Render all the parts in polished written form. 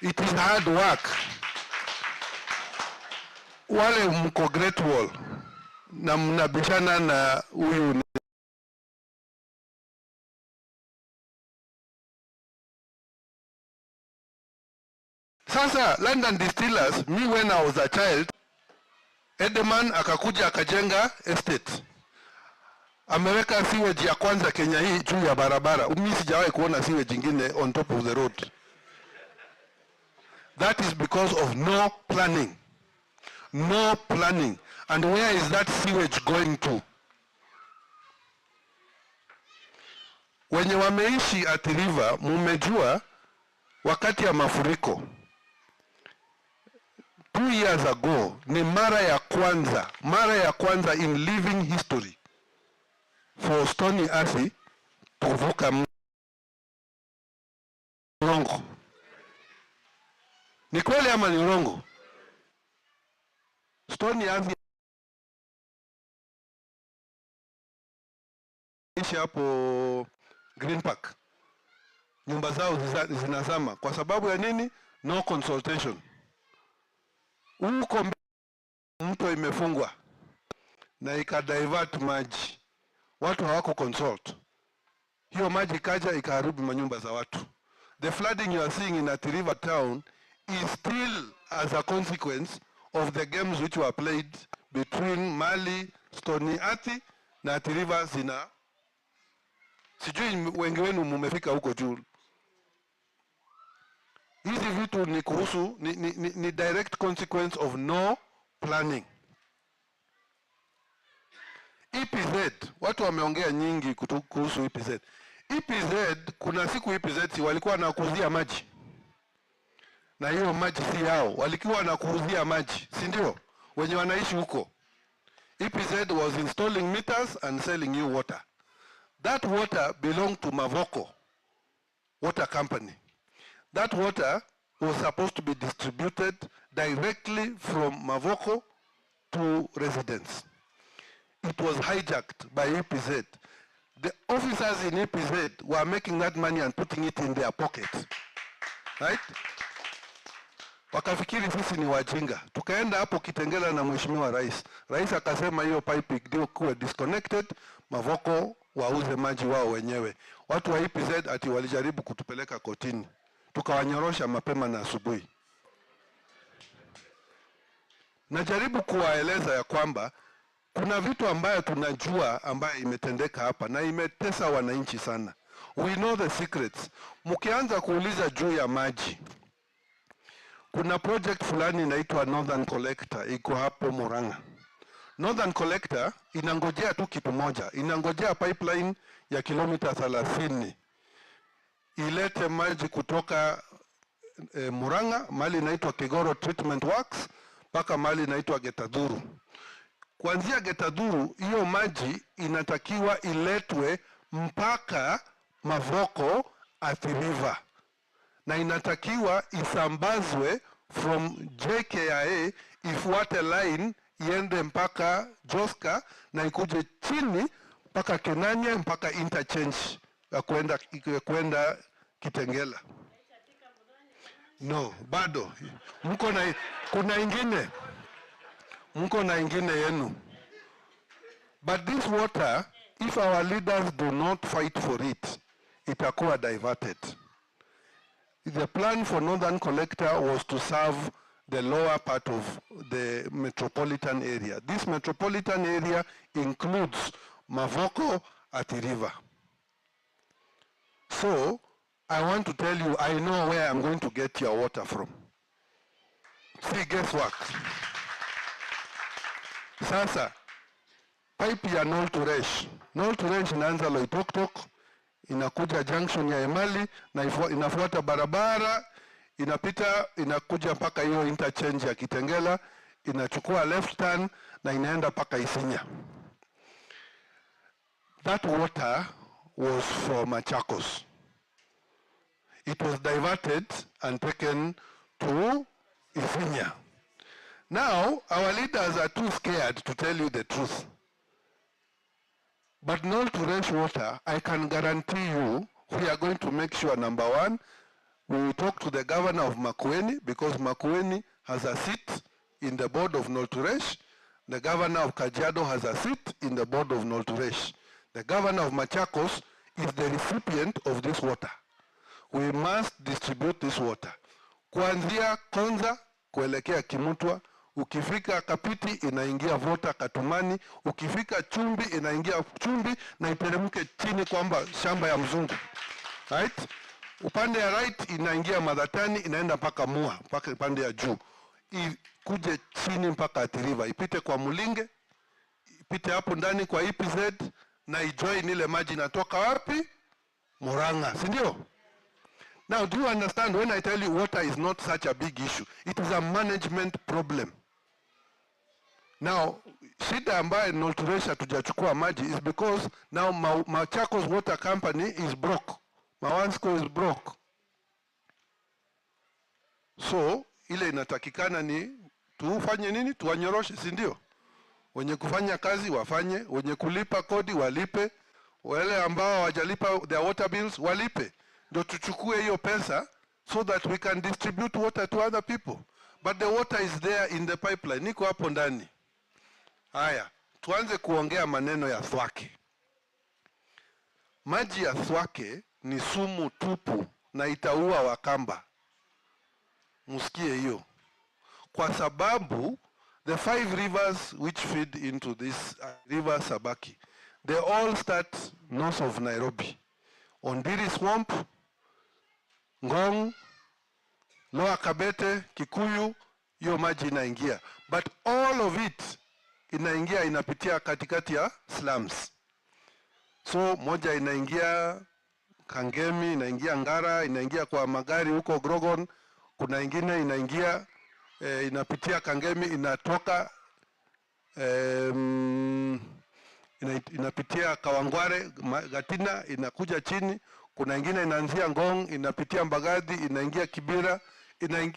It is hard work. Wale mko Great Wall na mnabishana na huyu sasa. London Distillers, me when I was a child, Edeman akakuja akajenga estate. Ameweka sewage ya kwanza Kenya hii juu ya barabara. Mimi sijawahi kuona sewage nyingine on top of the road. That is because of no planning. No planning. And where is that sewage going to? Wenye wameishi at river, mumejua wakati ya mafuriko 2 years ago ni mara ya kwanza in living history for Stony Athi kuvuka mrongo. Ni kweli ama ni urongo? Stony Athi ishi hapo Green Park. Nyumba zao zinazama kwa sababu ya nini? No consultation. Huko mto imefungwa na ikadivert maji. Watu hawako consult. Hiyo maji kaja ikaharibu manyumba za watu. The flooding you are seeing in Athi River town is still as a consequence of the games which were played between Mali, Stony Athi na Athi River zina. Sijui wengi wenu mumefika huko juu. Hizi vitu ni kuhusu ni direct consequence of no planning. EPZ, watu wameongea nyingi kuhusu EPZ. EPZ, kuna siku EPZ walikuwa wanakuuzia maji. Na hiyo maji si yao, walikuwa wanakuuzia maji, si ndio? Wenye wanaishi huko. EPZ was installing meters and selling you water. That water belonged to Mavoko Water Company. That water was supposed to be distributed directly from Mavoko to residents. It was hijacked by EPZ. The officers in EPZ were making that money and putting it in their pockets. Right? Wakafikiri sisi ni wajinga. Tukaenda hapo Kitengela na Mheshimiwa Rais. Rais akasema hiyo pipe ndio kuwe disconnected, Mavoko wauze maji wao wenyewe. Watu wa EPZ ati walijaribu kutupeleka kotini. Tukawanyorosha mapema na asubuhi. Najaribu kuwaeleza ya kwamba kuna vitu ambayo tunajua ambayo imetendeka hapa na imetesa wananchi sana. We know the secrets. Mkianza kuuliza juu ya maji, kuna project fulani inaitwa Northern Collector iko hapo Murang'a. Northern Collector inangojea tu kitu moja, inangojea pipeline ya kilomita 30 ilete maji kutoka Murang'a, mali inaitwa Kigoro Treatment Works, mpaka mali inaitwa Getadhuru. Kuanzia Getadhuru, hiyo maji inatakiwa iletwe mpaka Mavoko Athi River. Na inatakiwa isambazwe from JKIA ifuate line iende mpaka Joska na ikuje chini mpaka Kenanya mpaka interchange ya kwenda Kitengela. No, bado. Mko na ingine yenu. But this water, if our leaders do not fight for it, itakuwa diverted. The plan for Northern Collector was to serve the lower part of the metropolitan area. This metropolitan area includes Mavoko Athi River. So, I want to tell you, I know where I'm going to get your water from. See, guess what? Sasa, pipe ya Nol to Resh. Nol to Resh inaanza Loitoktok, inakuja junction ya Emali, na inafuata barabara, inakuja mpaka hiyo interchange ya Kitengela, inachukua left turn, na inaenda mpaka Isinya. That water was for Machakos. It was diverted and taken to Isinya. Now, our leaders are too scared to tell you the truth. But not to raise water, I can guarantee you, we are going to make sure, number one, We will talk to the governor of Makueni, because Makueni has a seat in the board of Nolturesh. The governor of Kajiado has a seat in the board of Nolturesh. The governor of Machakos is the recipient of this water. We must distribute this water. Kuanzia Konza kuelekea Kimutwa, ukifika Kapiti inaingia Vota Katumani, ukifika Chumbi inaingia Chumbi na iteremke chini kwamba shamba ya mzungu. Right? Upande ya right inaingia Madhatani, inaenda mpaka Mua, mpaka upande ya juu. Kuje chini mpaka Athi River, ipite kwa Mulinge, ipite hapo ndani kwa EPZ na ijoin ile maji inatoka wapi? Murang'a, si ndio? Now, do you understand when I tell you water is not such a big issue? It is a management problem. Now, shida ambayo Nolturesha tujachukua maji is because now Machakos Water Company is broke. Mawansco is broke. So, ile inatakikana ni tufanye nini? Tuwanyoroshe, si ndio? Wenye kufanya kazi wafanye, wenye kulipa kodi walipe, wale ambao hawajalipa their water bills walipe. Ndio tuchukue hiyo pesa so that we can distribute water to other people. But the water is there in the pipeline. Niko hapo ndani. Haya, tuanze kuongea maneno ya Thwake. Maji ya Thwake ni sumu tupu na itaua Wakamba. Musikie hiyo. Kwa sababu the 5 rivers which feed into this river Sabaki, they all start north of Nairobi. Ondiri Swamp, Ngong, Lower Kabete, Kikuyu, hiyo maji inaingia. But all of it inaingia inapitia katikati ya slums. So moja inaingia Kangemi, inaingia Ngara, inaingia kwa magari huko Grogon, kuna ingine inaingia inapitia Kangemi, inatoka inapitia Kawangware, Gatina, inakuja chini. Kuna ingine inaanzia Ngong, inapitia Mbagathi, inaingia Kibera,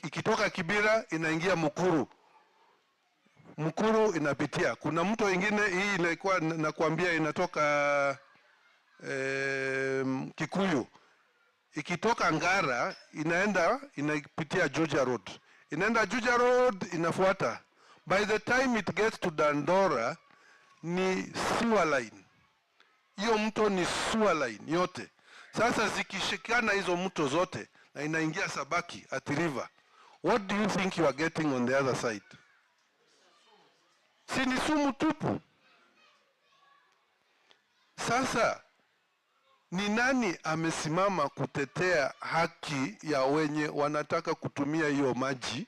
ikitoka Kibera inaingia Mukuru. Mukuru inapitia. Kuna mto ingine hii ilikuwa nakwambia inatoka Kikuyu. Ikitoka Ngara inapitia Juja Road. Inaenda Juja Road inafuata. By the time it gets to Dandora ni sewer line. Hiyo mto ni sewer line yote. Sasa zikishikana hizo mto zote na inaingia Sabaki, Athi River. What do you think you are getting on the other side? Si ni sumu tupu. Sasa ni nani amesimama kutetea haki ya wenye wanataka kutumia hiyo maji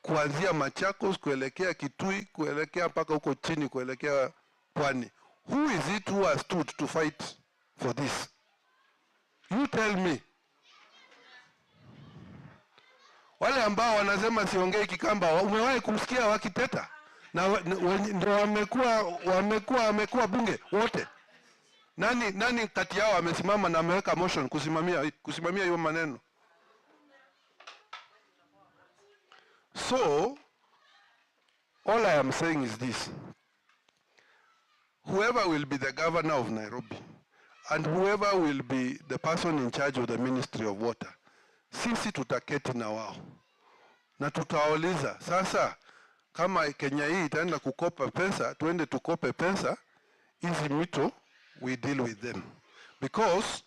kuanzia Machakos kuelekea Kitui kuelekea mpaka huko chini kuelekea Pwani? Who is it who has stood to fight for this? You tell me. Wale ambao wanasema siongei Kikamba, umewahi kumsikia wakiteta? Na ndio wamekuwa bunge wote. Nani kati yao amesimama na ameweka motion kusimamia hiyo maneno? So all I am saying is this. Whoever will be the governor of Nairobi and whoever will be the person in charge of the Ministry of Water, sisi tutaketi na wao na tutawauliza sasa, kama Kenya hii itaenda kukopa pesa, tuende tukope pesa, hizi mito we deal with them. Because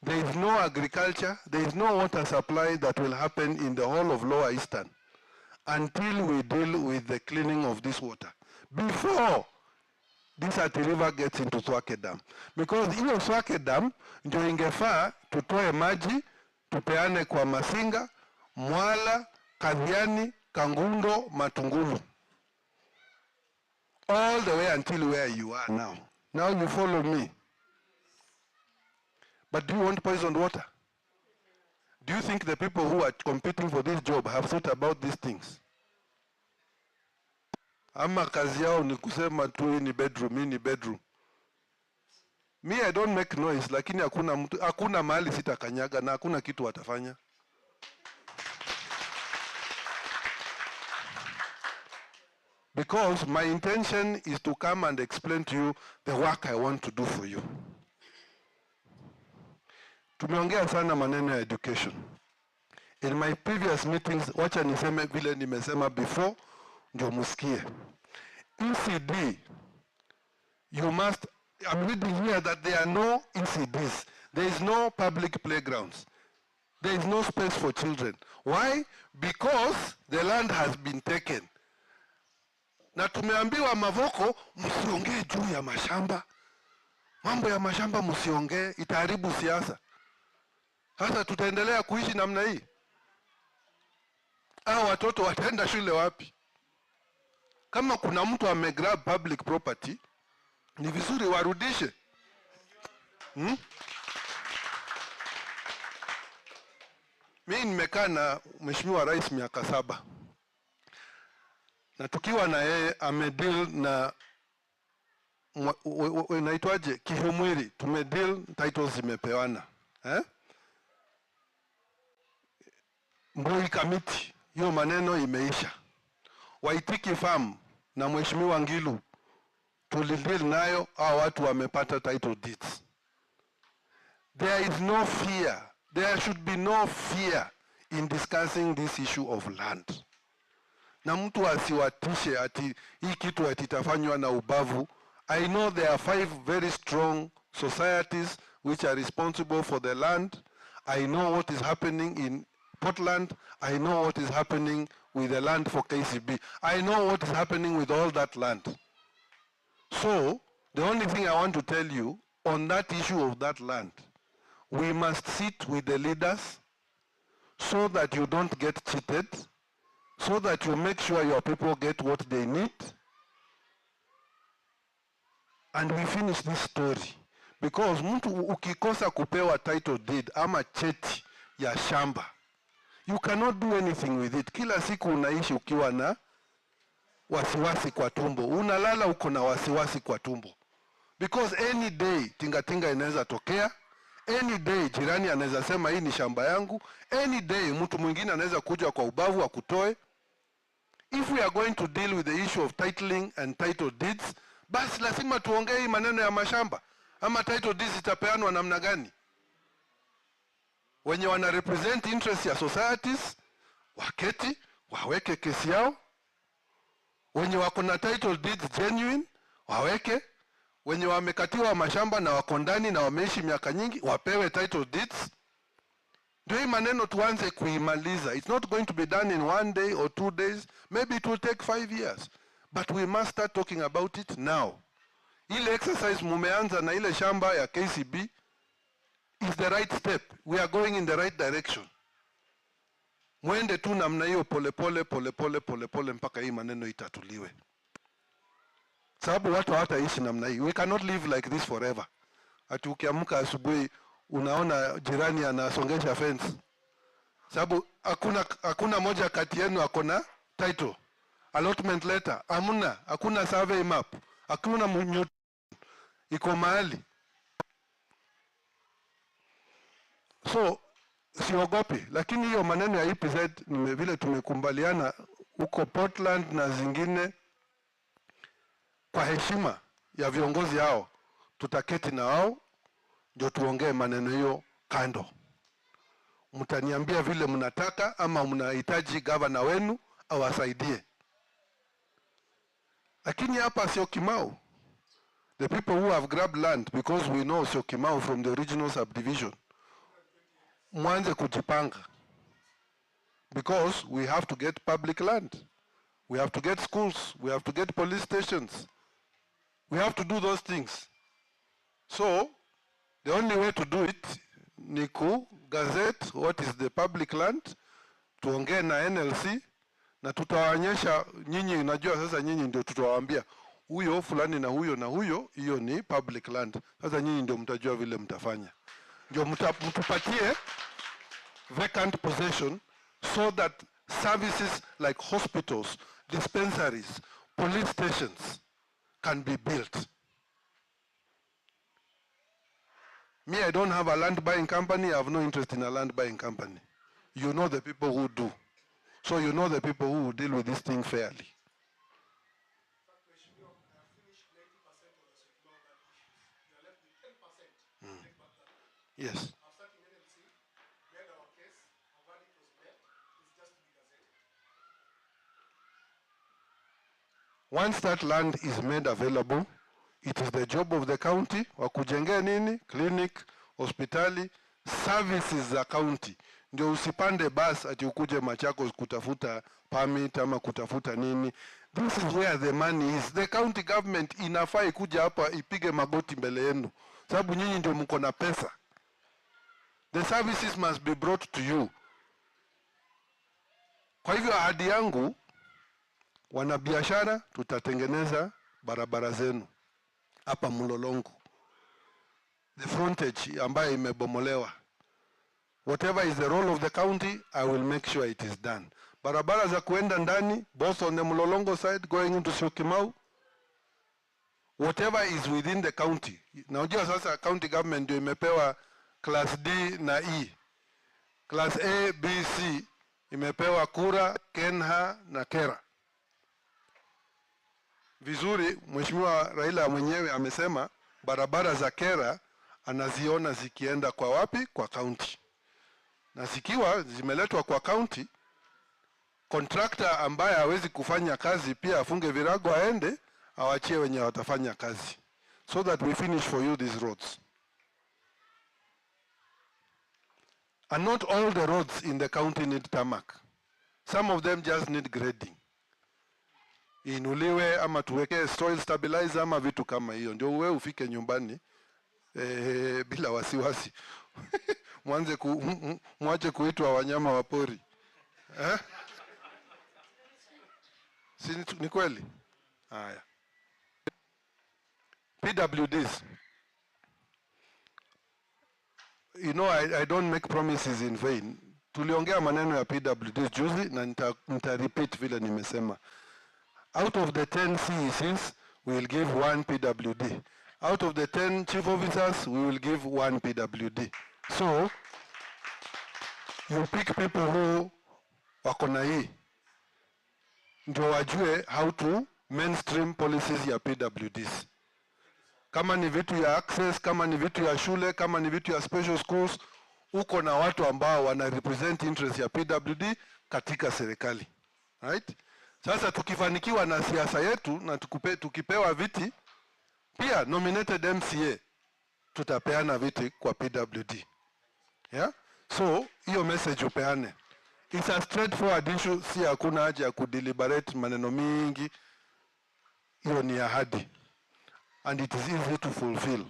there is no agriculture, there is no water supply that will happen in the whole of Lower Eastern until we deal with the cleaning of this water. Before this Athi River gets into Thwake Dam. Because hiyo Thwake Dam ndio ingefaa tutoe maji, tupeane kwa Masinga, Mwala, Kadhiani, Kangundo, Matungulu. All the way until where you are now. Now you follow me. But do you want poisoned water? Do you think the people who are competing for this job have thought about these things? Ama kazi yao ni kusema tu ni bedroom, ni bedroom. Me, I don't make noise, lakini hakuna mahali sitakanyaga na hakuna kitu watafanya. Because my intention is to come and explain to you the work I want to do for you. Tumeongea sana maneno ya education. In my previous meetings, wacha niseme vile nimesema before, ndio musikie. ECD, you must, I'm reading here that there are no ECDs. There is no public playgrounds. There is no space for children. Why? Because the land has been taken. Na tumeambiwa Mavoko, msiongee juu ya mashamba. Mambo ya mashamba msiongee, itaharibu siasa. Sasa tutaendelea kuishi namna hii? Hao watoto wataenda shule wapi? Kama kuna mtu amegrab public property, ni vizuri warudishe. Mimi nimekaa na Mheshimiwa Rais miaka 7. Na tukiwa na yeye amedeal na inaitwaje kihumwiri, tumedeal, titles zimepewana. Mboi Kamiti, hiyo maneno imeisha. Waitiki Farm na Mheshimiwa Ngilu tulideal nayo, hao watu wamepata title deeds. There is no fear. There should be no fear in discussing this issue of land. Na mtu asiwatishe ati hii kitu atitafanywa na ubavu. I know there are 5 very strong societies which are responsible for the land. I know what is happening in Portland. I know what is happening with the land for KCB. I know what is happening with all that land. So, the only thing I want to tell you on that issue of that land, we must sit with the leaders so that you don't get cheated, so that you make sure your people get what they need, and we finish this story. Because mtu ukikosa kupewa title deed ama cheti ya shamba, you cannot do anything with it. Kila siku unaishi ukiwa na wasiwasi kwa tumbo. Unalala uko na wasiwasi kwa tumbo. Because any day tingatinga inaweza tokea, any day jirani anaweza sema hii ni shamba yangu, any day mtu mwingine anaweza kuja kwa ubavu akutoe. If we are going to deal with the issue of titling and title deeds, basi lazima tuongee maneno ya mashamba. Ama title deeds itapeanwa namna gani? Wenye wana represent interest ya societies, waketi, waweke kesi yao. Wenye wako na title deeds genuine, waweke. Wenye wamekatiwa mashamba na wako ndani na wameishi miaka nyingi, wapewe title deeds. Ndio hii maneno tuanze kuimaliza. It's not going to be done in 1 day or 2 days. Maybe it will take 5 years. But we must start talking about it now. Ile exercise mumeanza na ile shamba ya KCB is the right step. We are going in the right direction. Mwende tu namna hiyo pole pole mpaka hii maneno itatuliwe. Sababu watu hawataishi namna hii. We cannot live like this forever. Ati ukiamka asubuhi unaona jirani anasongesha fence. Sababu hakuna moja kati yenu akona title, allotment letter, hakuna survey map, hakuna mnyo iko mahali. So siogopi, lakini hiyo maneno ya EPZ vile tumekumbaliana huko Portland na zingine, kwa heshima ya viongozi hao tutaketi na wao ndio tuongee maneno hiyo kando. Mtaniambia vile mnataka ama mnahitaji governor wenu awasaidie. Lakini hapa sio Kimau. The people who have grabbed land, because we know sio Kimau from the original subdivision, mwanze kujipanga. Because we have to get public land. We have to get schools. We have to get police stations. We have to do those things. So, the only way to do it ni ku gazette what is the public land, tuongee na NLC na tutawaonyesha nyinyi. Unajua sasa nyinyi ndio tutawaambia huyo fulani na huyo, hiyo ni public land. Sasa nyinyi ndio mtajua vile mtafanya. Ndio mtupatie vacant possession so that services like hospitals, dispensaries, police stations can be built. Me, I don't have a land buying company. I have no interest in a land buying company. You know the people who do. So you know the people who will deal with this thing fairly. Yes. Once that land is made available, it is the job of the county wakujengea nini? Clinic, hospitali, services za county. Ndio usipande bus ati ukuje Machakos kutafuta permit ama kutafuta nini. This is where the money is. The county government inafaa ikuja hapa ipige magoti mbele yenu, sababu nyinyi ndio mko na pesa. The services must be brought to you. Kwa hivyo ahadi yangu, wanabiashara, tutatengeneza barabara zenu hapa Mlolongo, the frontage ambayo imebomolewa. Whatever is the role of the county, I will make sure it is done. Barabara za kuenda ndani, both on the Mlolongo side going into Syokimau, whatever is within the county. Na unajua sasa county government ndio imepewa class D na E. Class A, B, C imepewa Kura, Kenha na Kera. Vizuri, Mheshimiwa Raila mwenyewe amesema barabara za Kera anaziona zikienda kwa wapi? Kwa county. Na zikiwa zimeletwa kwa county, contractor ambaye hawezi kufanya kazi pia afunge virago aende, awachie wenye watafanya kazi. So that we finish for you these roads. And not all the roads in the county need tarmac. Some of them just need grading. Inuliwe ama tuweke soil stabilizer ama vitu kama hiyo. Ndio wewe ufike nyumbani bila wasiwasi. Mwache kuitwa wanyama wa pori. Si ni kweli? Haya. PWDs. You know, I don't make promises in vain. Tuliongea maneno ya PWDs juzi na nita repeat vile nimesema. Out of the 10 CECs, we will give 1 PWD. Out of the 10 chief officers, we will give 1 PWD. So, you pick people who wako na hii, ndio wajue how to mainstream policies ya PWDs. Kama ni vitu ya access, kama ni vitu ya shule, kama ni vitu ya special schools, uko na watu ambao wana represent interest ya PWD katika serikali. Right? Sasa tukifanikiwa na siasa yetu na tukipewa viti, pia nominated MCA tutapeana viti kwa PWD. Yeah? So, hiyo message upeane. It's a straightforward issue, si hakuna haja ya kudeliberate maneno mingi. Hiyo ni ahadi. And it is easy to fulfill.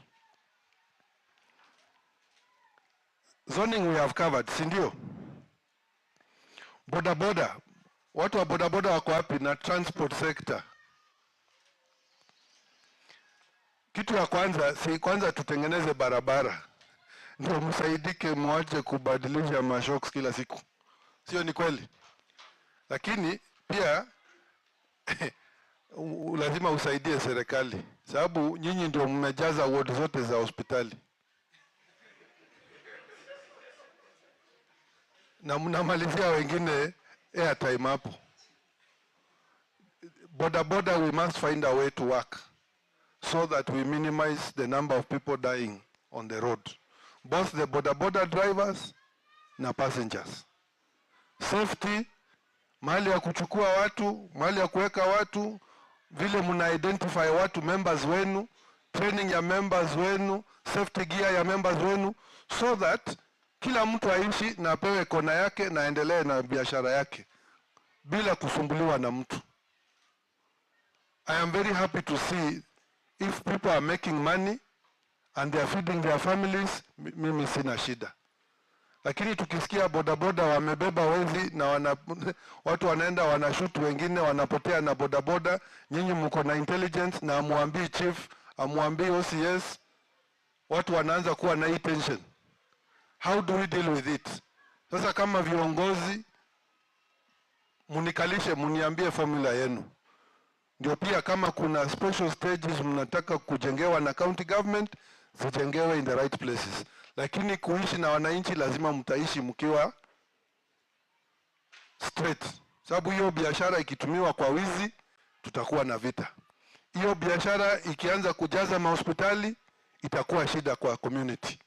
Zoning we have covered, si ndio? Bodaboda. Watu wa bodaboda wako wapi na transport sector? Kitu ya kwanza tutengeneze barabara. Ndio msaidike mwache kubadilisha Machakos kila siku. Sio ni kweli? Lakini pia lazima usaidie serikali. Sababu nyinyi ndio mmejaza ward zote za hospitali. Na mnamalizia wengine airtime hapo. Boda, we must find a way to work so that we minimize the number of people dying on the road. Both the boda drivers na passengers. Safety, mahali ya kuchukua watu, mahali ya kuweka watu, vile muna identify watu members wenu, training ya members wenu, safety gear ya members wenu, so that kila mtu aishi na apewe kona yake na endelee na biashara yake bila kusumbuliwa na mtu. I am very happy to see if people are making money and they are feeding their families, mimi sina shida. Lakini tukisikia bodaboda wamebeba wezi na watu wanaenda wanashutu wengine wanapotea na bodaboda, nyinyi mko na intelligence na amuambii chief, amuambii OCS, watu wanaanza kuwa na hii tension. How do we deal with it? Sasa kama viongozi, munikalishe, muniambie formula yenu. Ndio pia kama kuna special stages mnataka kujengewa na county government, zijengewe in the right places. Lakini kuishi na wananchi lazima mtaishi mkiwa straight. Sababu hiyo biashara ikitumiwa kwa wizi, tutakuwa na vita. Hiyo biashara ikianza kujaza mahospitali, itakuwa shida kwa community.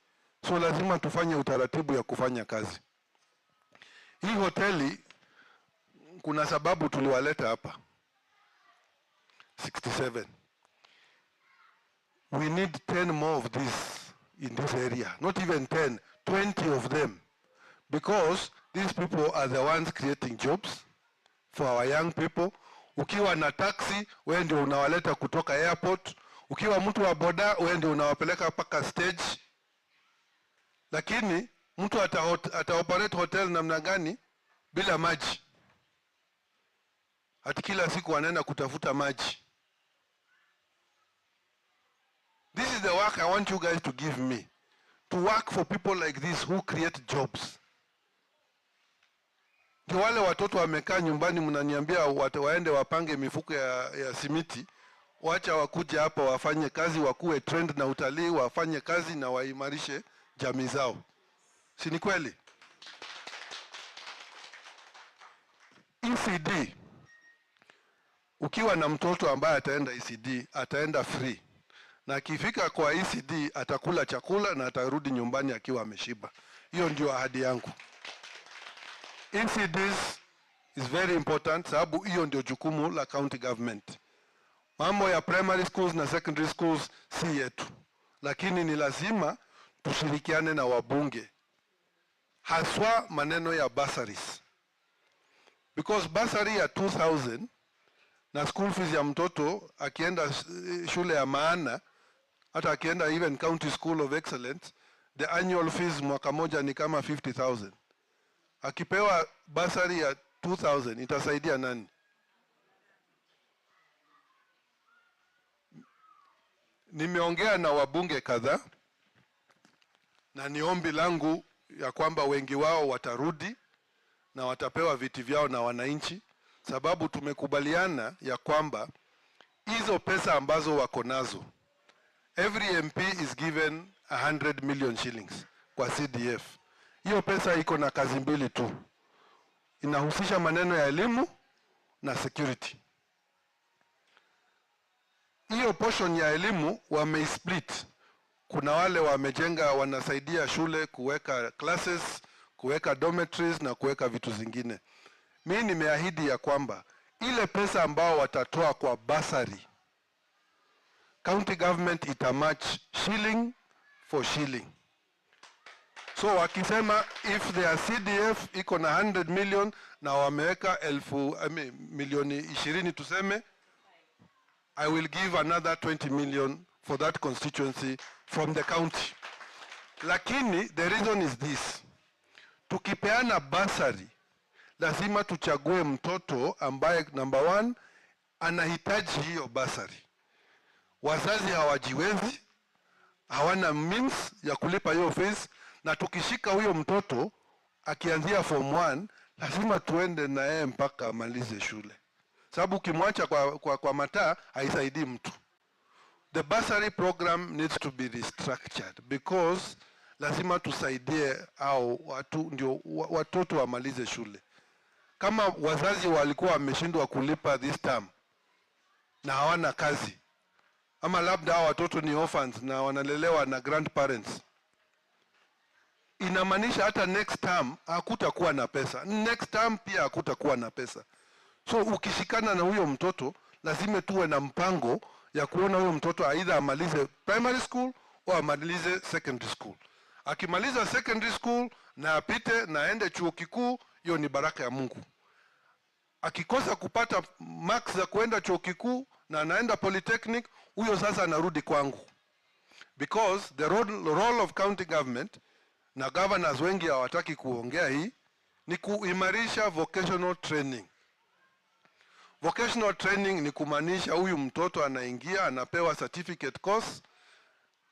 So lazima tufanye utaratibu ya kufanya kazi. Hii hoteli, kuna sababu tuliwaleta hapa. 67. We need 10 more of this in this area. Not even 10, 20 of them. Because these people are the ones creating jobs for our young people. Ukiwa na taxi, wewe ndio unawaleta kutoka airport. Ukiwa mtu wa boda, wewe ndio unawapeleka paka stage. Lakini mtu ata-operate hotel namna gani bila maji? Ati kila siku wanaenda kutafuta maji. This is the work I want you guys to give me. To work for people like this who create jobs. Ndio wale watoto wamekaa nyumbani mnaniambia waende wapange mifuko ya simiti, wacha wakuja hapa wafanye kazi, wakuwe trend na utalii, wafanye kazi na waimarishe jamii zao. Si ni kweli? ECD. Ukiwa na mtoto ambaye ataenda ECD, ataenda free. Na akifika kwa ECD atakula chakula na atarudi nyumbani akiwa ameshiba. Hiyo ndio ahadi yangu. ECDs is very important sababu hiyo ndio jukumu la county government. Mambo ya primary schools na secondary schools si yetu. Lakini ni lazima tushirikiane na wabunge. Haswa maneno ya bursaries. Because bursary ya 2000 na school fees ya mtoto akienda shule ya maana, hata akienda even county school of excellence, the annual fees mwaka moja ni kama 50,000. Akipewa bursary ya 2000 itasaidia nani? Nimeongea na wabunge kadhaa na ni ombi langu ya kwamba wengi wao watarudi na watapewa viti vyao na wananchi, sababu tumekubaliana ya kwamba hizo pesa ambazo wako nazo, every MP is given 100 million shillings kwa CDF. Hiyo pesa iko na kazi mbili tu. Inahusisha maneno ya elimu na security. Hiyo portion ya elimu wameisplit. Kuna wale wamejenga, wanasaidia shule kuweka classes, kuweka dormitories na kuweka vitu zingine. Mimi nimeahidi ya kwamba ile pesa ambao watatoa kwa bursary, county government itamatch shilling for shilling. So wakisema if their CDF iko na 100 million na wameweka milioni 20 tuseme, I will give another 20 million for that constituency from the county. Lakini the reason is this. Tukipeana bursary, lazima tuchague mtoto ambaye number 1 anahitaji hiyo bursary. Wazazi hawajiwezi, hawana means ya kulipa hiyo fees, na tukishika huyo mtoto akianzia form 1 lazima tuende na yeye mpaka amalize shule. Sababu ukimwacha kwa mataa haisaidii mtu. The bursary program needs to be restructured because lazima tusaidie au watu ndio watoto wamalize shule. Kama wazazi walikuwa wameshindwa kulipa this term na hawana kazi, ama labda hao watoto ni orphans na wanalelewa na grandparents, inamaanisha hata next term hakutakuwa na pesa. Next term pia hakutakuwa na pesa. So ukishikana na huyo mtoto, lazima tuwe na mpango ya kuona huyo mtoto aidha amalize primary school au amalize secondary school. Akimaliza secondary school na apite na aende chuo kikuu, hiyo ni baraka ya Mungu. Akikosa kupata marks za kuenda chuo kikuu na anaenda polytechnic, huyo sasa anarudi kwangu. Because the role of county government, na governors wengi hawataki kuongea hii, ni kuimarisha vocational training. Vocational training ni kumaanisha huyu mtoto anaingia, anapewa certificate course,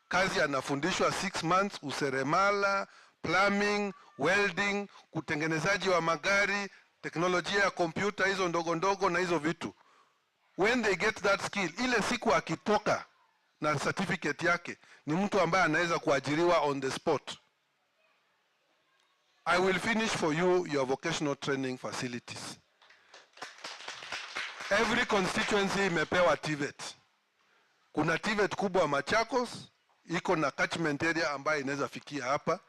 kazi anafundishwa 6 months, useremala, plumbing, welding, kutengenezaji wa magari, teknolojia ya kompyuta, hizo ndogo ndogo na hizo vitu. When they get that skill, ile siku akitoka na certificate yake, ni mtu ambaye anaweza kuajiriwa on the spot. I will finish for you your vocational training facilities. Every constituency imepewa TVET. Kuna TVET kubwa Machakos, iko na catchment area ambayo inaweza fikia hapa,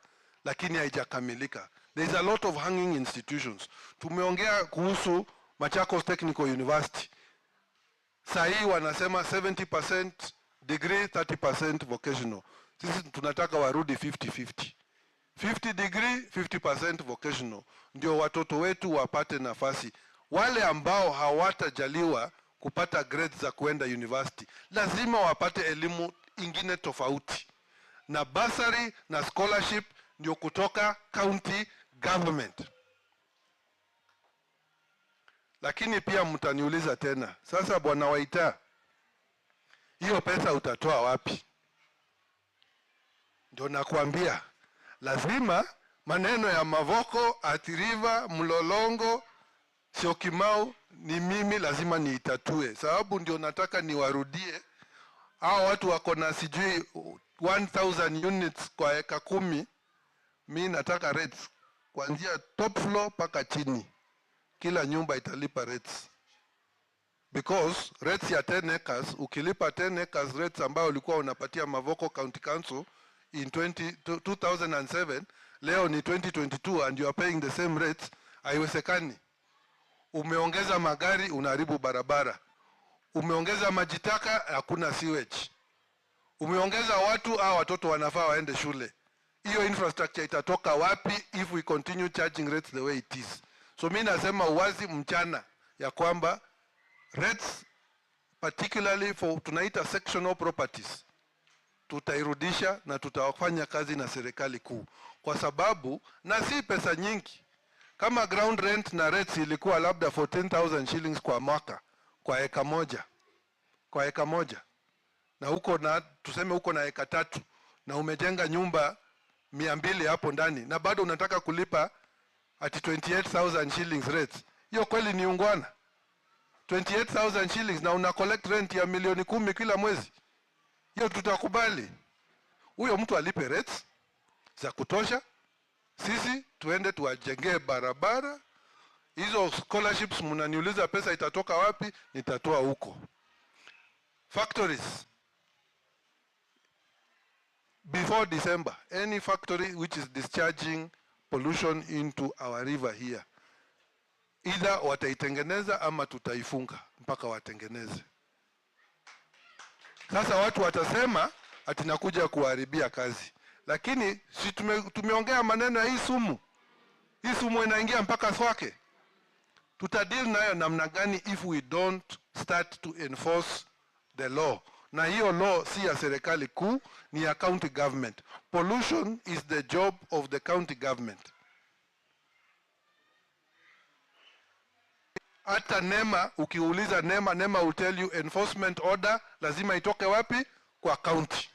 lakini haijakamilika. There is a lot of hanging institutions. Tumeongea kuhusu Machakos Technical University. Sahi wanasema 70% degree, 30% vocational. Sisi tunataka warudi 50-50. 50 degree, 50% vocational. Ndio watoto wetu wapate nafasi. Wale ambao hawatajaliwa kupata grades za kuenda university, lazima wapate elimu ingine tofauti. Na bursary na scholarship ndio kutoka county government. Lakini pia mtaniuliza tena, sasa Bwana Waita, hiyo pesa utatoa wapi? Ndio nakwambia, lazima maneno ya Mavoko, Athi River, Mlolongo, Syokimau ni mimi lazima niitatue. Sababu ndio nataka niwarudie. Hao watu wako na sijui 1000 units kwa eka 10. Mimi nataka rates kuanzia top floor paka chini. Kila nyumba italipa rates. Because rates ya 10 acres, ukilipa 10 acres rates ambayo ulikuwa unapatia Mavoko County Council in 2007, leo ni 2022 and you are paying the same rates, haiwezekani. Umeongeza magari, unaharibu barabara. Umeongeza majitaka, hakuna sewage. Umeongeza watu, watoto wanafaa waende shule. Hiyo infrastructure itatoka wapi if we continue charging rates the way it is? So mimi nasema uwazi mchana ya kwamba rates particularly for tunaita sectional properties tutairudisha na tutawafanya kazi na serikali kuu, kwa sababu na si pesa nyingi. Kama ground rent na rates ilikuwa labda 14,000 shillings kwa mwaka kwa eka moja, na huko na tuseme huko na eka 3 na umejenga nyumba 200 hapo ndani na bado unataka kulipa ati 28,000 shillings rates, hiyo kweli ni ungwana? 28,000 shillings na una collect rent ya 10,000,000 kila mwezi, hiyo tutakubali? Huyo mtu alipe rates za kutosha, sisi tuende tuwajengee barabara. Hizo scholarships mnaniuliza pesa itatoka wapi, nitatoa huko. Factories, before December, any factory which is discharging pollution into our river here, either wataitengeneza ama tutaifunga mpaka watengeneze. Sasa watu watasema ati nakuja kuharibia kazi, lakini si tumeongea maneno ya hii sumu. Hii sumu inaingia mpaka Swake. Tutadeal nayo namna gani if we don't start to enforce the law? Na hiyo law si ya serikali kuu, ni ya county government. Pollution is the job of the county government. Hata NEMA, ukiuliza NEMA will tell you enforcement order lazima itoke wapi? Kwa county.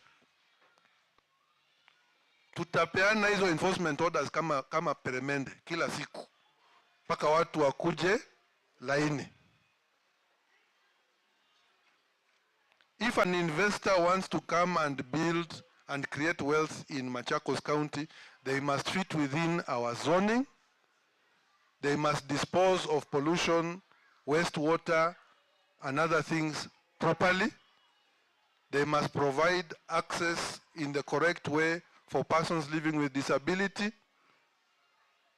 Tutapeana hizo enforcement orders kama peremende kila siku mpaka watu wakuje laini. If an investor wants to come and build and create wealth in Machakos County, they must fit within our zoning. They must dispose of pollution, wastewater, and other things properly. They must provide access in the correct way for persons living with disability.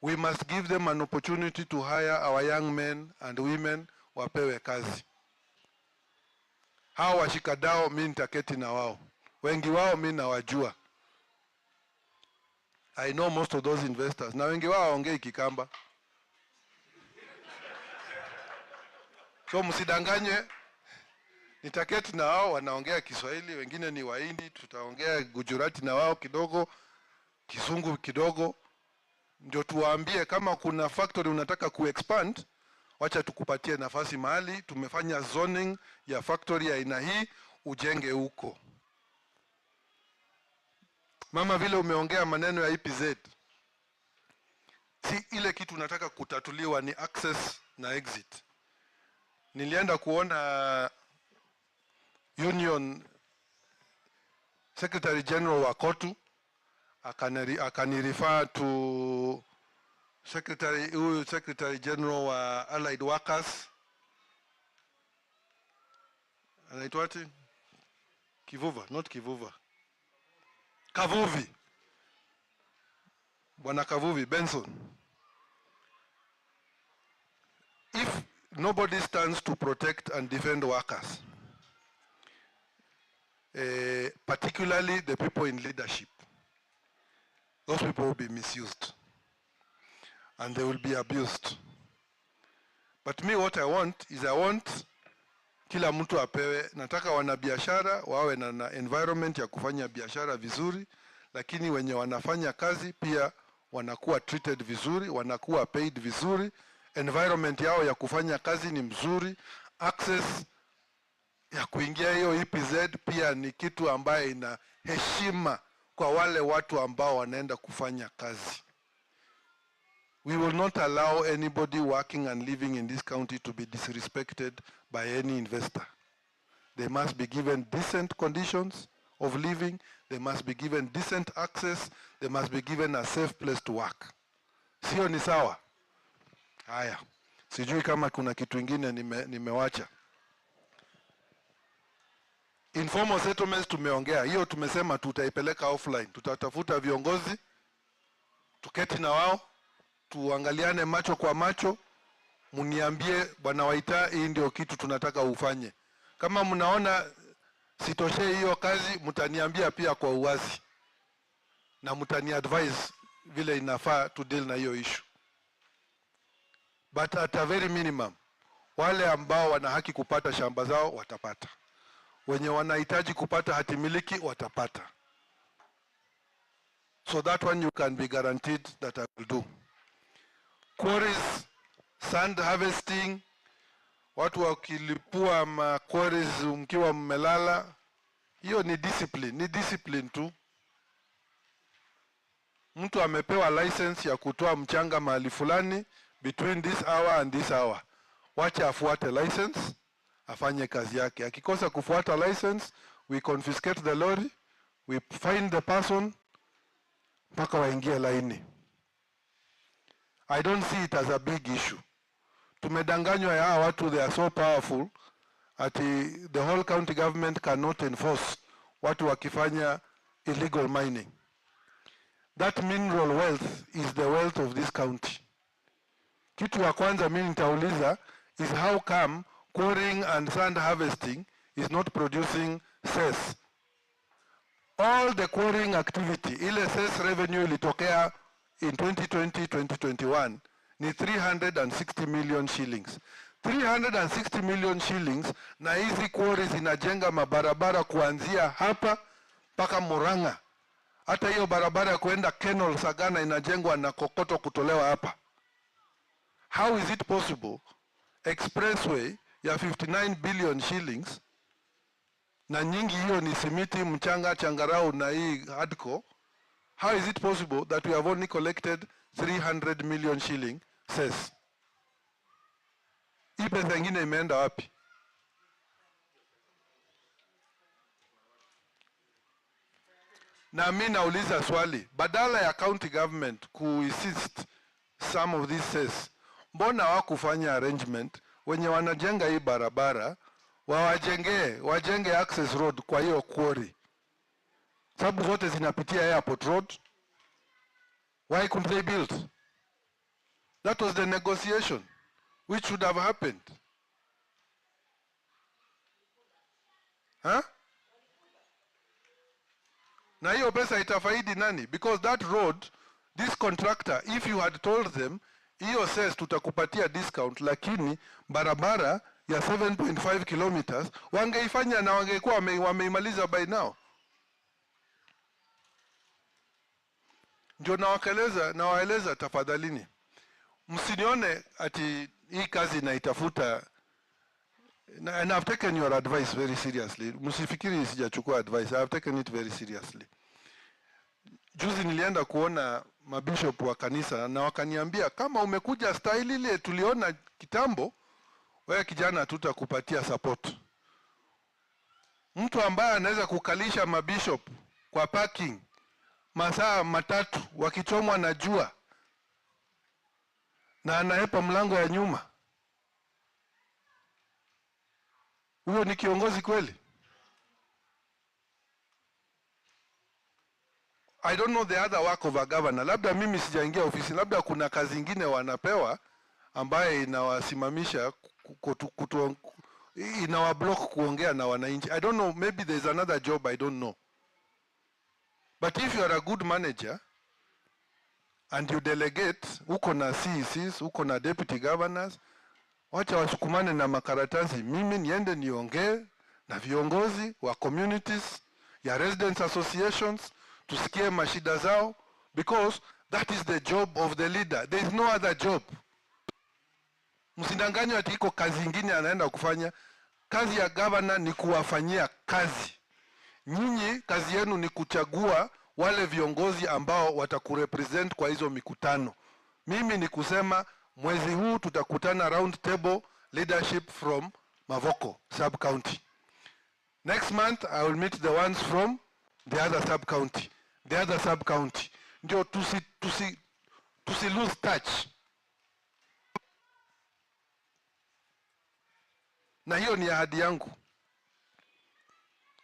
We must give them an opportunity to hire our young men and women wapewe kazi. Hawa washikadao mimi nitaketi na wao. Wengi wao mimi nawajua. I know most of those investors. Na wengi wao waongei Kikamba. So msidanganywe, nitaketi na wao wanaongea Kiswahili, wengine ni Wahindi, tutaongea Gujarati na wao kidogo, Kizungu kidogo, ndio tuwaambie kama kuna factory unataka kuexpand, wacha tukupatie nafasi mahali, tumefanya zoning ya factory ya aina hii, ujenge huko. Mama, vile umeongea maneno ya EPZ, si ile kitu unataka kutatuliwa ni access na exit. Nilienda kuona Union Secretary General wa Kotu, akanirifer to Secretary General wa Allied Workers. Anaitwa ati? Kivuva, not Kivuva. Kavuvi. Bwana Kavuvi, Benson. If nobody stands to protect and defend workers, particularly the people in leadership. Those people will be misused and they will be abused. But me, what I want is kila mtu apewe, nataka wanabiashara wawe na environment ya kufanya biashara vizuri, lakini wenye wanafanya kazi pia wanakuwa treated vizuri, wanakuwa paid vizuri, environment yao ya kufanya kazi ni mzuri, access ya kuingia hiyo EPZ pia ni kitu ambaye ina heshima kwa wale watu ambao wanaenda kufanya kazi. We will not allow anybody working and living in this county to be disrespected by any investor. They must be given decent conditions of living. They must be given decent access. They must be given a safe place to work. Sio ni sawa? Haya. Sijui kama kuna kitu ingine nimewacha. Informal settlements tumeongea. Hiyo tumesema tutaipeleka offline. Tutatafuta viongozi, tuketi na wao, tuangaliane macho kwa macho, muniambie Bwana Waita, hii ndio kitu tunataka ufanye. Kama mnaona sitoshe hiyo kazi, mtaniambia pia kwa uwazi. Na mtani advise vile inafaa to deal na hiyo issue. But at a very minimum, wale ambao wana haki kupata shamba zao watapata. Wenye wanahitaji kupata hati miliki watapata. So that one you can be guaranteed that I will do. Quarries, sand harvesting, watu wakilipua quarries mkiwa mmelala, hiyo ni discipline tu. Mtu amepewa license ya kutoa mchanga mahali fulani between this hour and this hour. Wacha afuate license, afanye kazi yake. Akikosa kufuata license, we confiscate the lorry, we find the person, mpaka waingie laini. I don't see it as a big issue. Tumedanganywa ya watu, they are so powerful ati the whole county government cannot enforce watu wakifanya illegal mining. That mineral wealth is the wealth of this county. Kitu ya kwanza mimi nitauliza is how come quarrying and sand harvesting is not producing cess? All the quarrying activity, ile cess revenue ilitokea in 2020-2021 ni 360 million shillings. 360 million shillings, na hizi quarries zinajenga mabarabara kuanzia hapa mpaka Murang'a. Hata hiyo barabara ya kuenda Kenol Sagana inajengwa na kokoto kutolewa hapa. How is it possible expressway ya 59 billion shillings, na nyingi hiyo ni simiti, mchanga, changarau na hii hardcore? How is it possible that we have only collected 300 million shilling cess? Hii pesa ingine imeenda wapi? Na mimi nauliza swali, badala ya county government kuinsist some of these cess, mbona hawakufanya arrangement wenye wanajenga hii barabara wajenge access road kwa hiyo quarry? Sababu zote zinapitia airport road. Why couldn't they build? That was the negotiation which should have happened. Huh? Na hiyo pesa itafaidi nani? Because that road, this contractor, if you had told them, hiyo says tutakupatia discount, lakini barabara ya 7.5 kilometers, wangeifanya na wangekuwa wameimaliza by now. Ndio nawaeleza tafadhalini. Msinione ati hii kazi naitafuta, and I've taken your advice very seriously. Msifikiri sijachukua advice. I have taken it very seriously. Juzi nilienda kuona mabishop wa kanisa na wakaniambia, kama umekuja style ile tuliona kitambo, wewe kijana tutakupatia support. Mtu ambaye anaweza kukalisha mabishop kwa parking masaa matatu wakichomwa na jua na anaepa mlango ya nyuma, huyo ni kiongozi kweli? I don't know the other work of a governor. Labda mimi sijaingia ofisi, labda kuna kazi nyingine wanapewa ambaye inawasimamisha in our block kuongea na wananchi. I don't know, maybe there's another job, I don't know. But if you are a good manager and you delegate, uko na CECs, uko na deputy governors, wacha wasukumane na makaratasi, mimi niende niongee na viongozi wa communities, ya residents associations, tusikie mashida zao, because that is the job of the leader. There is no other job. Msidanganywe ati iko kazi nyingine anaenda kufanya. Kazi ya governor ni kuwafanyia kazi. Nyinyi kazi yenu ni kuchagua wale viongozi ambao watakurepresent kwa hizo mikutano. Mimi ni kusema mwezi huu tutakutana round table leadership from Mavoko sub county. Next month I will meet the ones from the other sub county. The other sub county. Ndio tusi lose touch. Na hiyo ni ahadi yangu.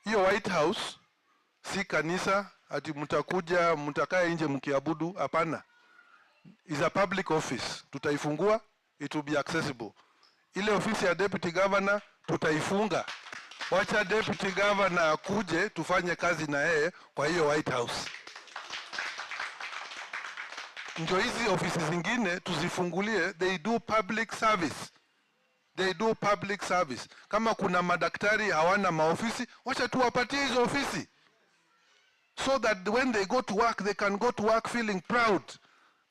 Hiyo White House si kanisa ati mtakuja mtakae nje mkiabudu, hapana. Is a public office. Tutaifungua, it will be accessible. Ile ofisi ya deputy governor tutaifunga. Wacha deputy governor akuje tufanye kazi na yeye kwa hiyo White House. Ndio hizi ofisi zingine tuzifungulie, they do public service. They do public service. Kama kuna madaktari hawana maofisi, wacha tuwapatie hizo ofisi. So that when they go to work, they can go to work feeling proud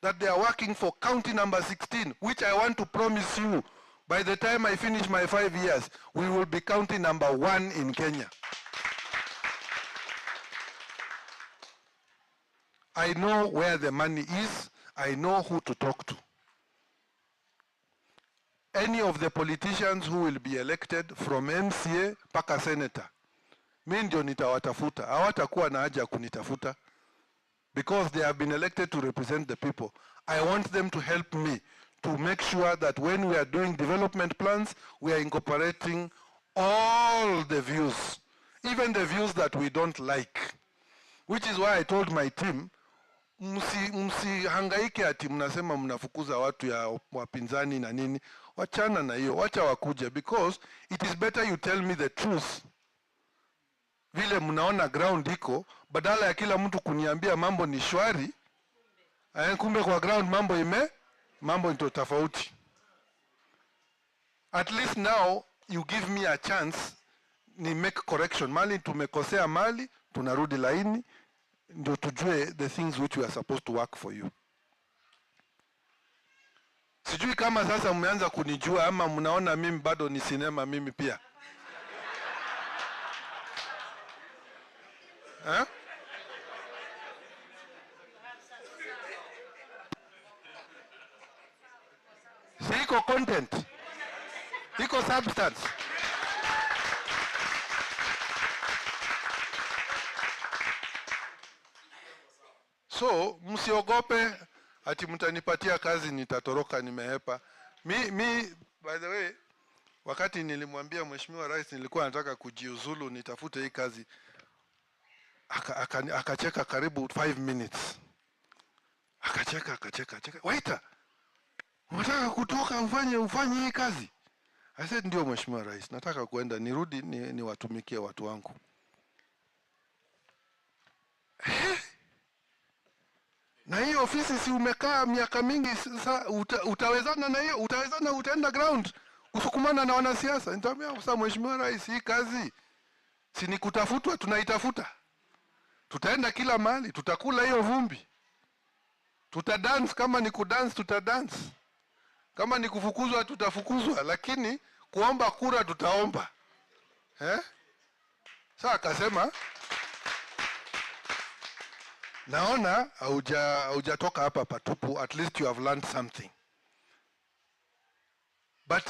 that they are working for county number 16, which I want to promise you, by the time I finish my 5 years, we will be county number 1 in Kenya. I know where the money is. I know who to talk to. Any of the politicians who will be elected from MCA paka senator, mimi ndio nitawatafuta. Hawatakuwa na haja kunitafuta, because they have been elected to represent the people. I want them to help me to make sure that when we are doing development plans, we are incorporating all the views, even the views that we don't like. Which is why I told my team, msihangaike ati mnasema mnafukuza watu ya wapinzani na nini. Wachana na hiyo, wacha wakuje, because it is better you tell me the truth. Vile mnaona ground iko, badala ya kila mtu kuniambia mambo ni shwari, kumbe kwa ground mambo ndio tofauti. At least now you give me a chance ni make correction. Mali tumekosea mali, tunarudi laini, ndio tujue the things which we are supposed to work for you. Sijui kama sasa mmeanza kunijua ama mnaona mimi bado ni sinema mimi pia. Siko content. Iko substance. So, msiogope ati mtanipatia kazi nitatoroka nimehepa. By the way, wakati nilimwambia Mheshimiwa Rais nilikuwa nataka kujiuzulu nitafute hii kazi, akacheka karibu 5 minutes. Akacheka. Waita, unataka kutoka ufanye hii kazi? I said ndio Mheshimiwa Rais, nataka kuenda nirudi niwatumikie watu wangu. Na hiyo ofisi si umekaa miaka mingi sasa, utawezana na hiyo? Utawezana, utaenda ground kusukumana na wanasiasa? Nitamwambia sasa Mheshimiwa Rais, hii kazi si ni kutafutwa, tunaitafuta. Tutaenda kila mahali, tutakula hiyo vumbi. Tutadance, kama ni kudance tutadance. Kama ni kufukuzwa tutafukuzwa, lakini kuomba kura tutaomba. Sasa akasema naona haujatoka hapa patupu, at least you have learned something. But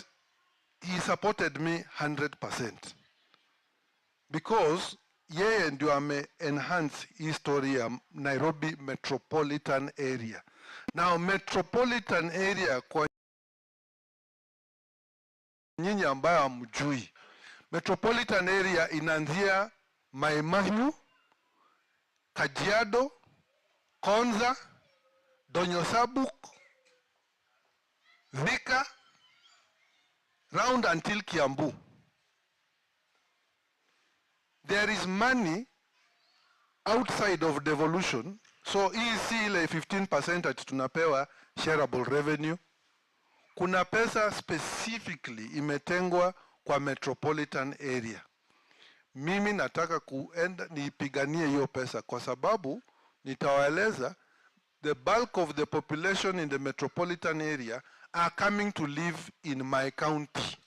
he supported me 100%. Because yeye ndio ame-enhance history ya Nairobi metropolitan area. Now metropolitan area, kwa nyinyi ambayo hamjui, metropolitan area inaanzia Mai Mahiu, Kajiado, Konza, Donyo Sabuk, Thika, round until Kiambu. There is money outside of devolution. So hii si ile 15% ati tunapewa shareable revenue. Kuna pesa specifically imetengwa kwa metropolitan area. Mimi nataka kuenda niipiganie hiyo pesa kwa sababu nitawaeleza the bulk of the population in the metropolitan area are coming to live in my county.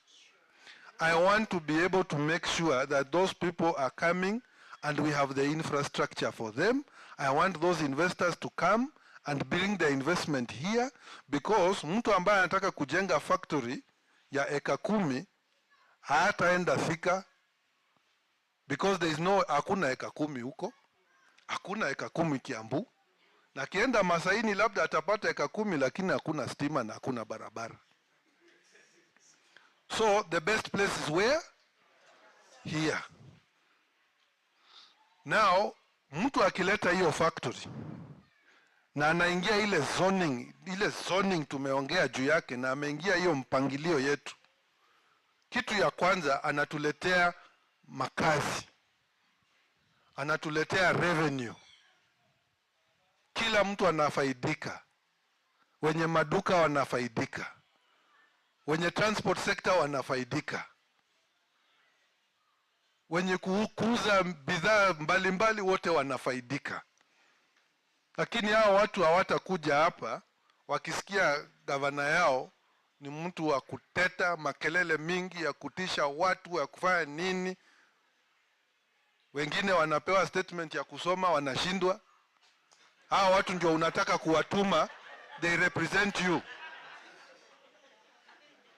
I want to be able to make sure that those people are coming and we have the infrastructure for them. I want those investors to come and bring the investment here, because mtu ambaye anataka kujenga factory ya eka 10 hataenda Thika, because there is no, hakuna eka 10 huko, hakuna eka 10 Kiambu, na kienda Masaini labda atapata eka 10 lakini hakuna stima na hakuna barabara. So the best place is where? Here. Now, mtu akileta hiyo factory na anaingia ile zoning tumeongea juu yake, na ameingia hiyo mpangilio yetu, kitu ya kwanza anatuletea makazi, anatuletea revenue, kila mtu anafaidika, wenye maduka wanafaidika, wenye transport sector wanafaidika, wenye kuuza bidhaa mbalimbali wote wanafaidika. Lakini hao watu hawatakuja hapa wakisikia gavana yao ni mtu wa kuteta, makelele mingi ya kutisha watu, ya kufanya nini. Wengine wanapewa statement ya kusoma wanashindwa. Hao watu ndio unataka kuwatuma, they represent you.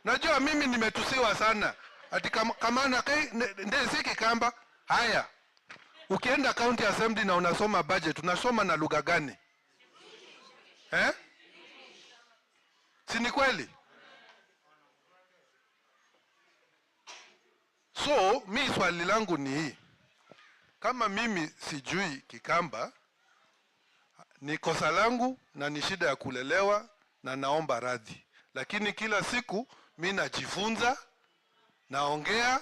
Najua mimi nimetusiwa sana. Ati kama na ndeziki kamba haya. Ukienda county assembly na unasoma budget, unasoma na lugha gani? Si ni kweli? So, mi swali langu ni hii. Kama mimi sijui Kikamba, ni kosa langu na ni shida ya kulelewa na naomba radhi. Lakini kila siku mi najifunza, naongea,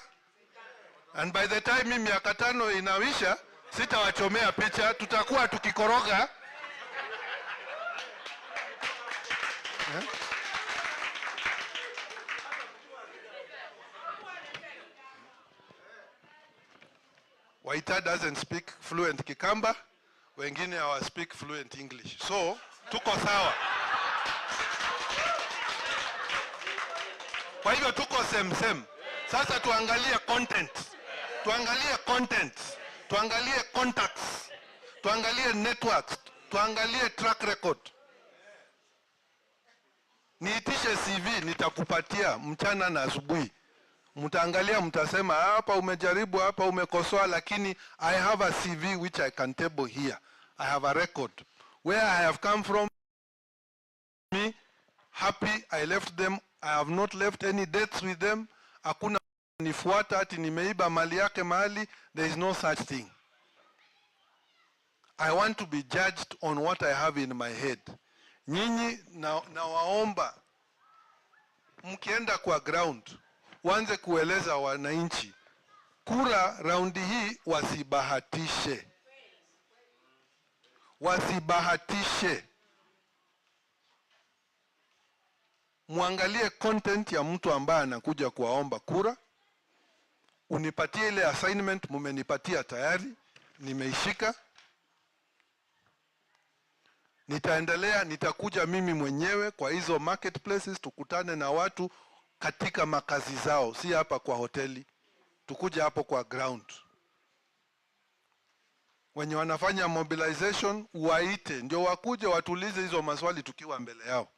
and by the time mimi miaka 5 inawisha, sitawachomea picha, tutakuwa tukikoroga. Waita doesn't speak fluent Kikamba, wengine hawa speak fluent English. So, tuko sawa. Kwa hivyo tuko same. Sasa tuangalie content. Tuangalie content. Tuangalie contacts. Tuangalie networks. Tuangalie track record. Niitishe CV nitakupatia mchana na asubuhi. Mtaangalia mtasema hapa umejaribu, hapa umekosoa, lakini I have a CV which I can table here. I have a record. Where I have come from, me happy, I left them. I have not left any debts with them. Hakuna nifuata ati nimeiba mali yake mahali. There is no such thing. I want to be judged on what I have in my head. Nyinyi na waomba mkienda kwa ground wanze kueleza wananchi kura raundi hii wasibahatishe. Wasibahatishe. Muangalie content ya mtu ambaye anakuja kuwaomba kura. Unipatie ile assignment mumenipatia tayari, nimeishika. Nitaendelea, nitakuja mimi mwenyewe kwa hizo marketplaces, tukutane na watu katika makazi zao, si hapa kwa hoteli. Tukuja hapo kwa ground. Wenye wanafanya mobilization waite, ndio wakuje watulize hizo maswali tukiwa mbele yao.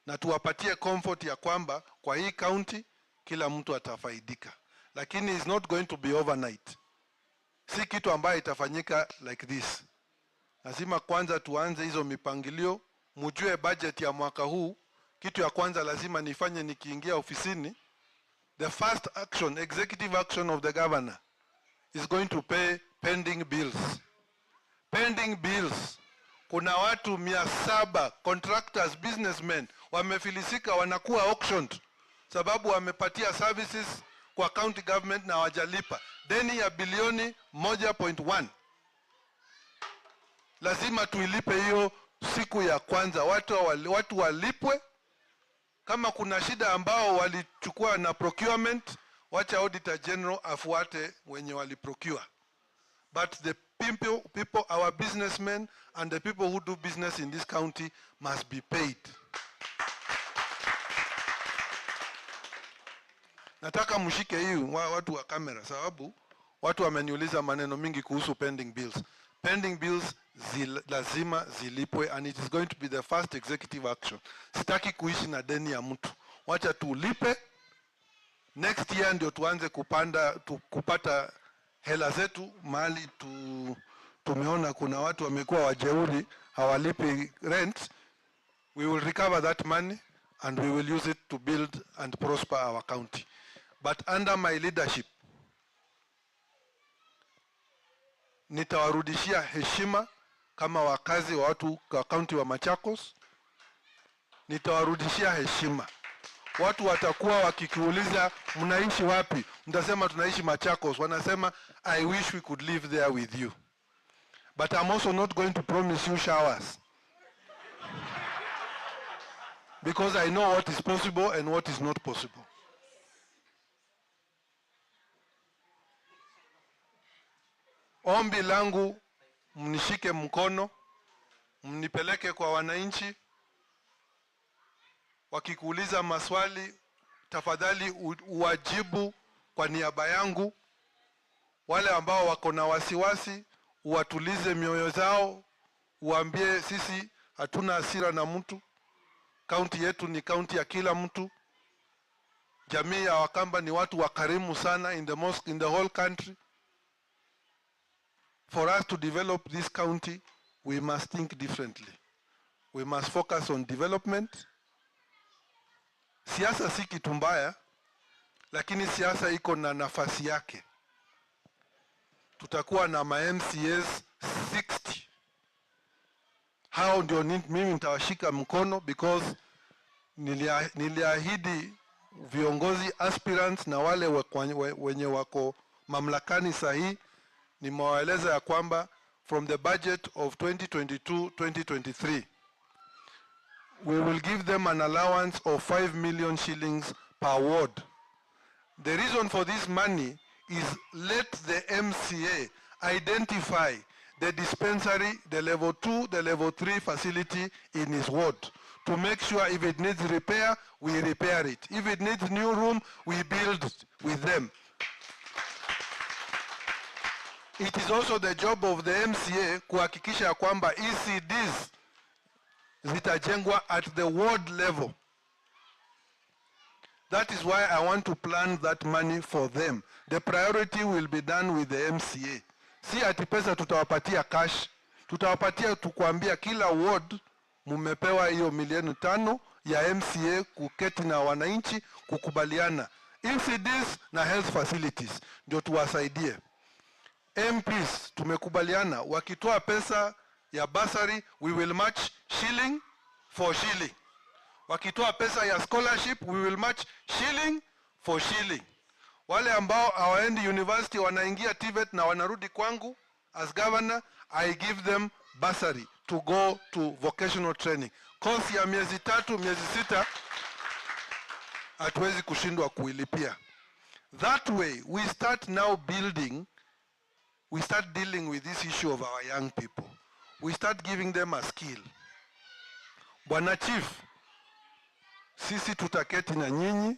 Na tuwapatie comfort ya kwamba kwa hii county kila mtu atafaidika. Lakini it's not going to be overnight. Si kitu ambayo itafanyika like this. Lazima kwanza tuanze hizo mipangilio, mujue budget ya mwaka huu. Kitu ya kwanza lazima nifanye nikiingia ofisini. The first action, executive action of the governor is going to pay pending bills. Pending bills. Kuna watu 700 contractors, businessmen wamefilisika, wanakuwa auctioned. sababu wamepatia services kwa county government na hawajalipa. Deni ya bilioni 1.1. Lazima tuilipe hiyo siku ya kwanza. Watu walipwe. Kama kuna shida ambao walichukua na procurement, wacha Auditor General afuate wenye waliprocure. But the people, our businessmen and the people who do business in this county must be paid. Nataka mshike hii watu wa kamera, sababu watu wameniuliza maneno mingi kuhusu pending bills. Pending bills lazima zilipwe, and it is going to be the first executive action. Sitaki kuishi na deni ya mtu. Wacha tulipe. Next year ndio tuanze kupata hela zetu. Mahali tumeona kuna watu wamekuwa wajeuri, hawalipi rent. We will recover that money and we will use it to build and prosper our county. But under my leadership, nitawarudishia heshima kama wakazi wa watu wa county wa Machakos. Nitawarudishia heshima. Watu watakuwa wakikuuliza mnaishi wapi, mtasema tunaishi Machakos. Wanasema I wish we could live there with you. But I'm also not going to promise you showers. Because I know what is possible and what is not possible. Ombi langu, mnishike mkono, mnipeleke kwa wananchi. Wakikuuliza maswali, tafadhali uwajibu kwa niaba yangu. Wale ambao wako na wasiwasi, uwatulize mioyo zao, uambie sisi hatuna hasira na mtu. County yetu ni county ya kila mtu. Jamii ya Wakamba ni watu wakarimu sana in the whole country. For us to develop this county, we must think differently. We must focus on development. Siasa si kitu mbaya, lakini siasa iko na nafasi yake. Tutakuwa na MCAs 60. Hao ndio mimi nitawashika mkono, because niliahidi viongozi aspirants na wale wenye wako mamlakani sahi. Nimewaeleza ya kwamba from the budget of 2022-2023, we will give them an allowance of 5 million shillings per ward. The reason for this money is let the MCA identify the dispensary, the level 2, the level 3 facility in his ward, to make sure if it needs repair, we repair it. If it needs new room, we build with them. It is also the job of the MCA kuhakikisha kwamba ECDs zitajengwa at the ward level. That is why I want to plan that money for them. The priority will be done with the MCA. Si ati pesa tutawapatia cash. Tutawapatia tukuambia kila ward mumepewa hiyo milioni 5 ya MCA kuketi na wananchi kukubaliana. ECDs na health facilities ndio tuwasaidie. MPs tumekubaliana wakitoa pesa ya bursary, we will match shilling for shilling. Wakitoa pesa ya scholarship, we will match shilling for shilling. Wale ambao hawaendi university wanaingia TVET na wanarudi kwangu as governor, I give them bursary to go to vocational training. Course ya miezi 3, miezi 6 hatuwezi kushindwa kuilipia. That way we start now building. We start dealing with this issue of our young people. We start giving them a skill. Bwana Chief, sisi tutaketi na nyinyi,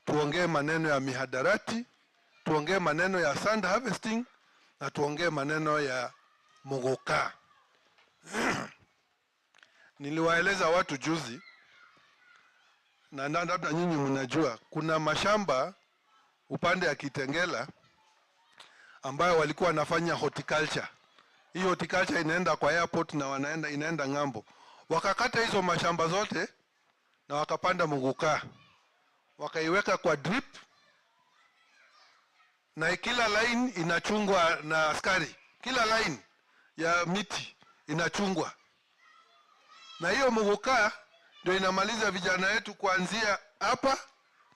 tuongee maneno ya mihadarati, tuongee maneno ya sand harvesting, na tuongee maneno ya mogoka. Niliwaeleza watu juzi, na labda nyinyi mnajua, kuna mashamba upande ya Kitengela ambayo walikuwa wanafanya horticulture. Hii horticulture inaenda kwa airport na inaenda ngambo. Wakakata hizo mashamba zote na wakapanda muguka. Wakaiweka kwa drip, na kila line inachungwa na askari. Kila line ya miti inachungwa. Na hiyo muguka ndio inamaliza vijana wetu kuanzia hapa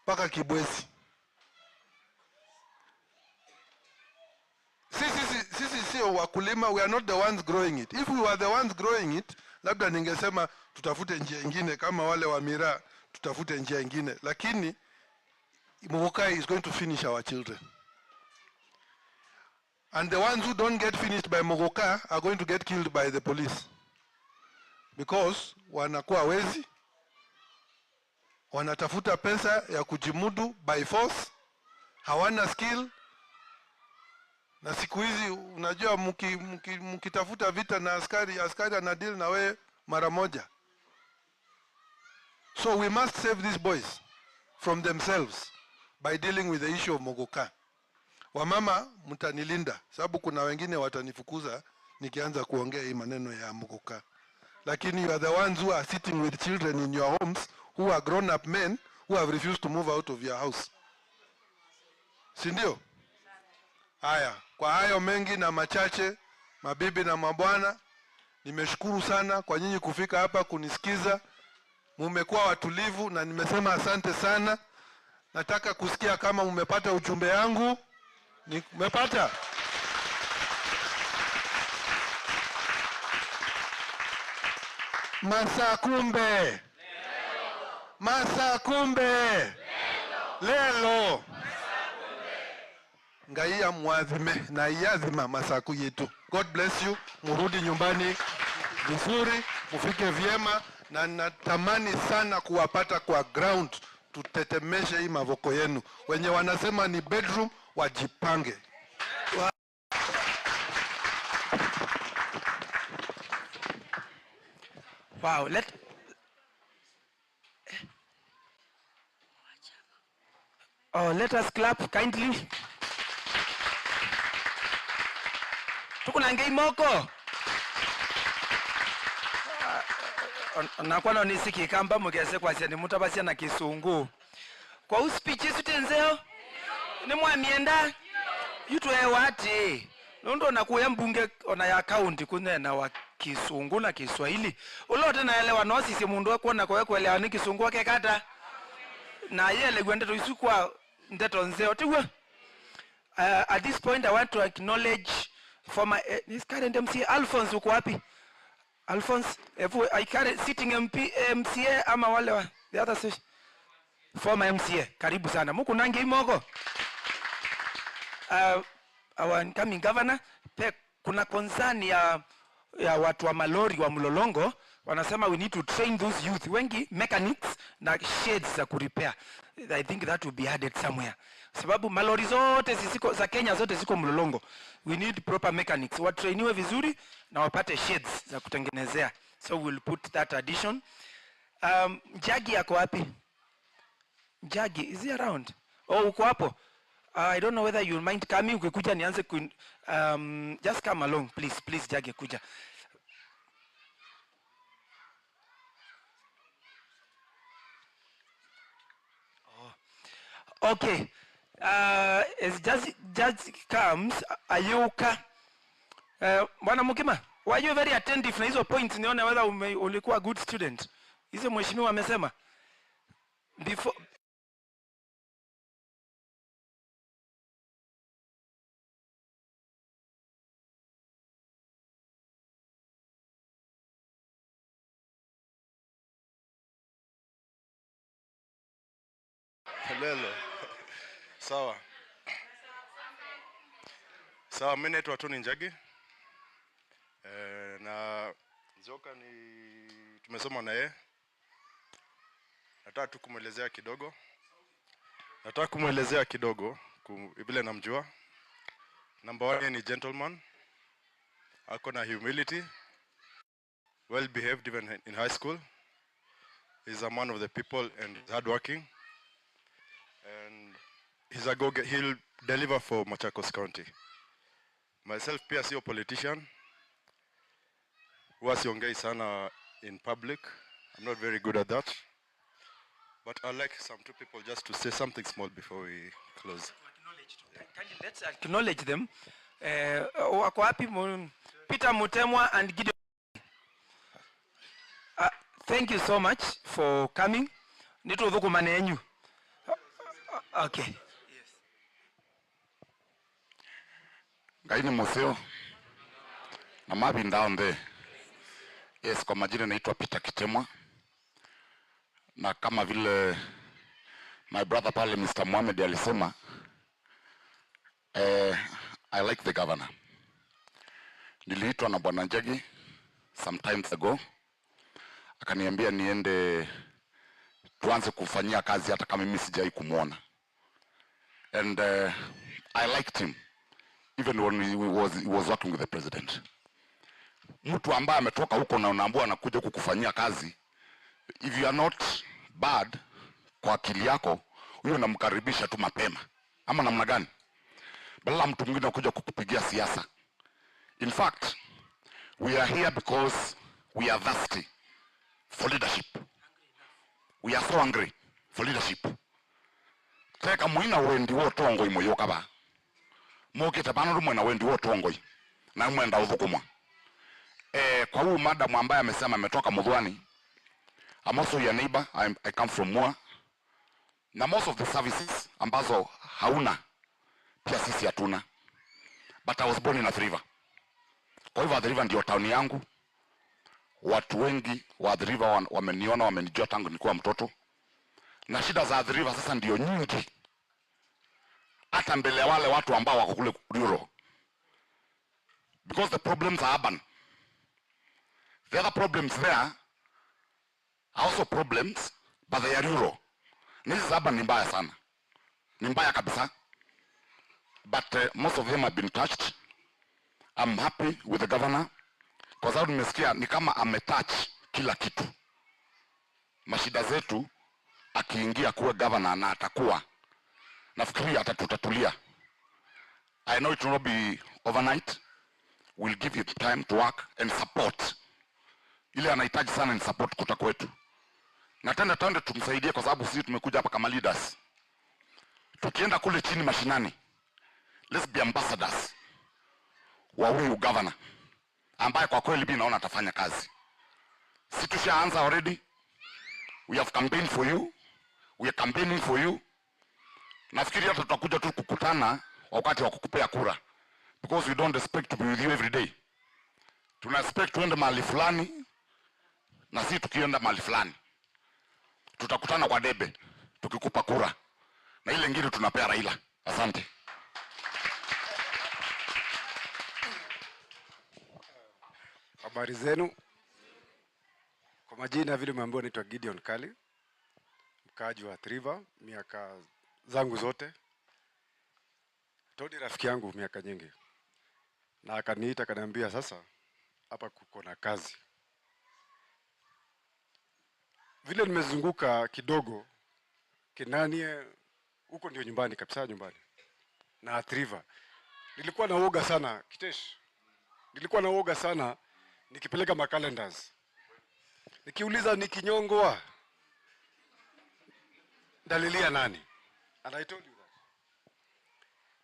paka Kibwezi. Sisi sio wakulima, we are not the ones growing it. If we were the ones growing it, labda ningesema tutafute njia nyingine kama wale wa miraa, tutafute njia nyingine. Lakini Muguka is going to finish our children. And the ones who don't get finished by Muguka are going to get killed by the police. Because wanakuwa wezi, wanatafuta pesa ya kujimudu by force, hawana skill. Na siku hizi unajua mkitafuta vita na askari ana deal na we mara moja. So we must save these boys from themselves by dealing with the issue of Muguka. Wamama mtanilinda sababu kuna wengine watanifukuza nikianza kuongea hii maneno ya Muguka. Lakini you are the ones who are sitting with children in your homes who are grown up men who have refused to move out of your house. Si ndio? Haya, kwa hayo mengi na machache, mabibi na mabwana, nimeshukuru sana kwa nyinyi kufika hapa kunisikiza. Mmekuwa watulivu na nimesema asante sana. Nataka kusikia kama mmepata ujumbe yangu. Mmepata? Masakumbe. Masakumbe. Lelo. Ngaiya muadhime na iadhima masaku yetu. God bless you. Murudi nyumbani vizuri, mufike vyema, na natamani sana kuwapata kwa ground tutetemeshe hii mavoko yenu. Wenye wanasema ni bedroom wajipange. Wow, let us clap kindly. Tukuna ngei moko. Nakuwa nisiki kamba mugese kwa siya ni mutabasia na kisungu. Kwa uspichi sutenzeo ni mwamienda yutwe wati. Nundo nakuya mbunge ona ya county kunena wa kisungu na Kiswahili. Ulote na elewa nosisi mundu wa kuona kwa kuelewa ni kisungu wake kata. Na yele gwende to isukwa ndeto nzeo tiwa. At this point I want to acknowledge former this current MCA Alphonse uko wapi? Alphonse, I carry sitting MP MCA ama wale wa the other session. Former MCA, karibu sana. Muku nange imoko. Our incoming governor, kuna concern ya watu wa malori wa Mlolongo, wanasema we need to train those youth. Wengi mechanics na shades za kurepair. I think that will be added somewhere. Sababu malori zote zisiko za Kenya zote ziko Mlolongo. We need proper mechanics. Watrainiwe vizuri na wapate shades za kutengenezea. So we'll put that addition. Jagi yako wapi? Jagi, is he around? Oh, uko hapo? I don't know whether you'll mind coming. Ukikuja nianze just come along, please. Please, Jagi, kuja. Oh. Okay. As Judge comes, Ayuka. Bwana Mukima, were you very attentive na hizo points nione whether ulikuwa good student? Hizo mheshimiwa amesema. Before Hello. Sawa. Sawa, mimi naitwa Tony Njagi. Na Nzioka ni tumesoma na yeye. Nataka tu kumuelezea kidogo. Vile namjua. Number 1 ni gentleman. Ako na humility. Well behaved even in high school. He's a man of the people and hardworking. And he'll deliver for Machakos County. Myself pia sio politician. Huwa siongei sana in public. I'm not very good at that. But I'd like some two people just to say something small before we close. Let's acknowledge them. Wako wapi Peter Mutemwa and Gideon. Thank you so much for coming. Nito dhuku manenyu. Okay. Yes. Gaini museo. Na mabi down there. Yes, kwa majina naitwa Peter Kitemwa. Na kama vile my brother pale Mr. Mohamed alisema, I like the governor. Niliitwa na Bwana Njagi some times ago. Akaniambia niende tuanze kufanyia kazi hata kama mimi sijai kumuona. And I liked him even when he was working with the president. Mtu ambaye ametoka huko na unaambiwa anakuja kukufanyia kazi, if you are not bad kwa akili yako, huyo unamkaribisha tu mapema. Ama namna gani? Badala mtu mwingine kuja kukupigia siasa. In fact, we are here because we are thirsty for leadership. We are so hungry for leadership. Teka muina wendi wotongo imoyoka ba. Mokita bana rumwe na wendi wotongo na mwenda uthukumwa. Kwa huu madam ambaye amesema ametoka Mudhwani, I'm also your neighbor. I come from Mua. Na most of the services ambazo hauna pia sisi hatuna. But I was born in Athi River. Kwa hivyo Athi River ndio town yangu. Watu wengi wa Athi River wameniona, wamenijua tangu nilikuwa mtoto. Na shida za Athi River sasa ndio nyingi. Hata mbele ya wale watu ambao wako kule rural. Because the problems are urban. The other problems there are also problems, but they are rural. This is urban ni mbaya sana. Ni mbaya kabisa. But most of them have been touched. I'm happy with the governor. Kwa sababu nimesikia ni kama ametouch kila kitu. Mashida zetu akiingia kuwa governor na atakuwa. Nafikiri atatutatulia. I know it will not be overnight. We'll give you time to work and support. Ile anahitaji sana ni support kutoka kwetu. Na tena tuende tumsaidie kwa sababu sisi tumekuja hapa kama leaders. Tukienda kule chini mashinani, let's be ambassadors wa huyu governor ambaye kwa kweli mimi naona atafanya kazi. Sisi tushaanza already. We have campaigned for you. We are campaigning for you. Nafikiri hata tutakuja tu kukutana wakati wa kukupea kura. Because we don't expect to be with you every day. Tuna expect tuende mahali fulani na sisi tukienda mahali fulani. Tutakutana kwa debe tukikupa kura. Na ile nyingine tunapea Raila. Asante. Habari zenu. Kwa majina vile umeambiwa naitwa Gideon Kali. Mkaaji wa Athi River, miaka zangu zote. Todi rafiki yangu miaka nyingi. Na akaniita akaniambia sasa hapa kuko na kazi. Vile nimezunguka kidogo Kinanie huko ndio nyumbani kabisa nyumbani. Na Athi River. Nilikuwa na uoga sana Kitesh. Nilikuwa na uoga sana nikipeleka makalendars. Nikiuliza nikinyongwa dalilia nani? And I told you that.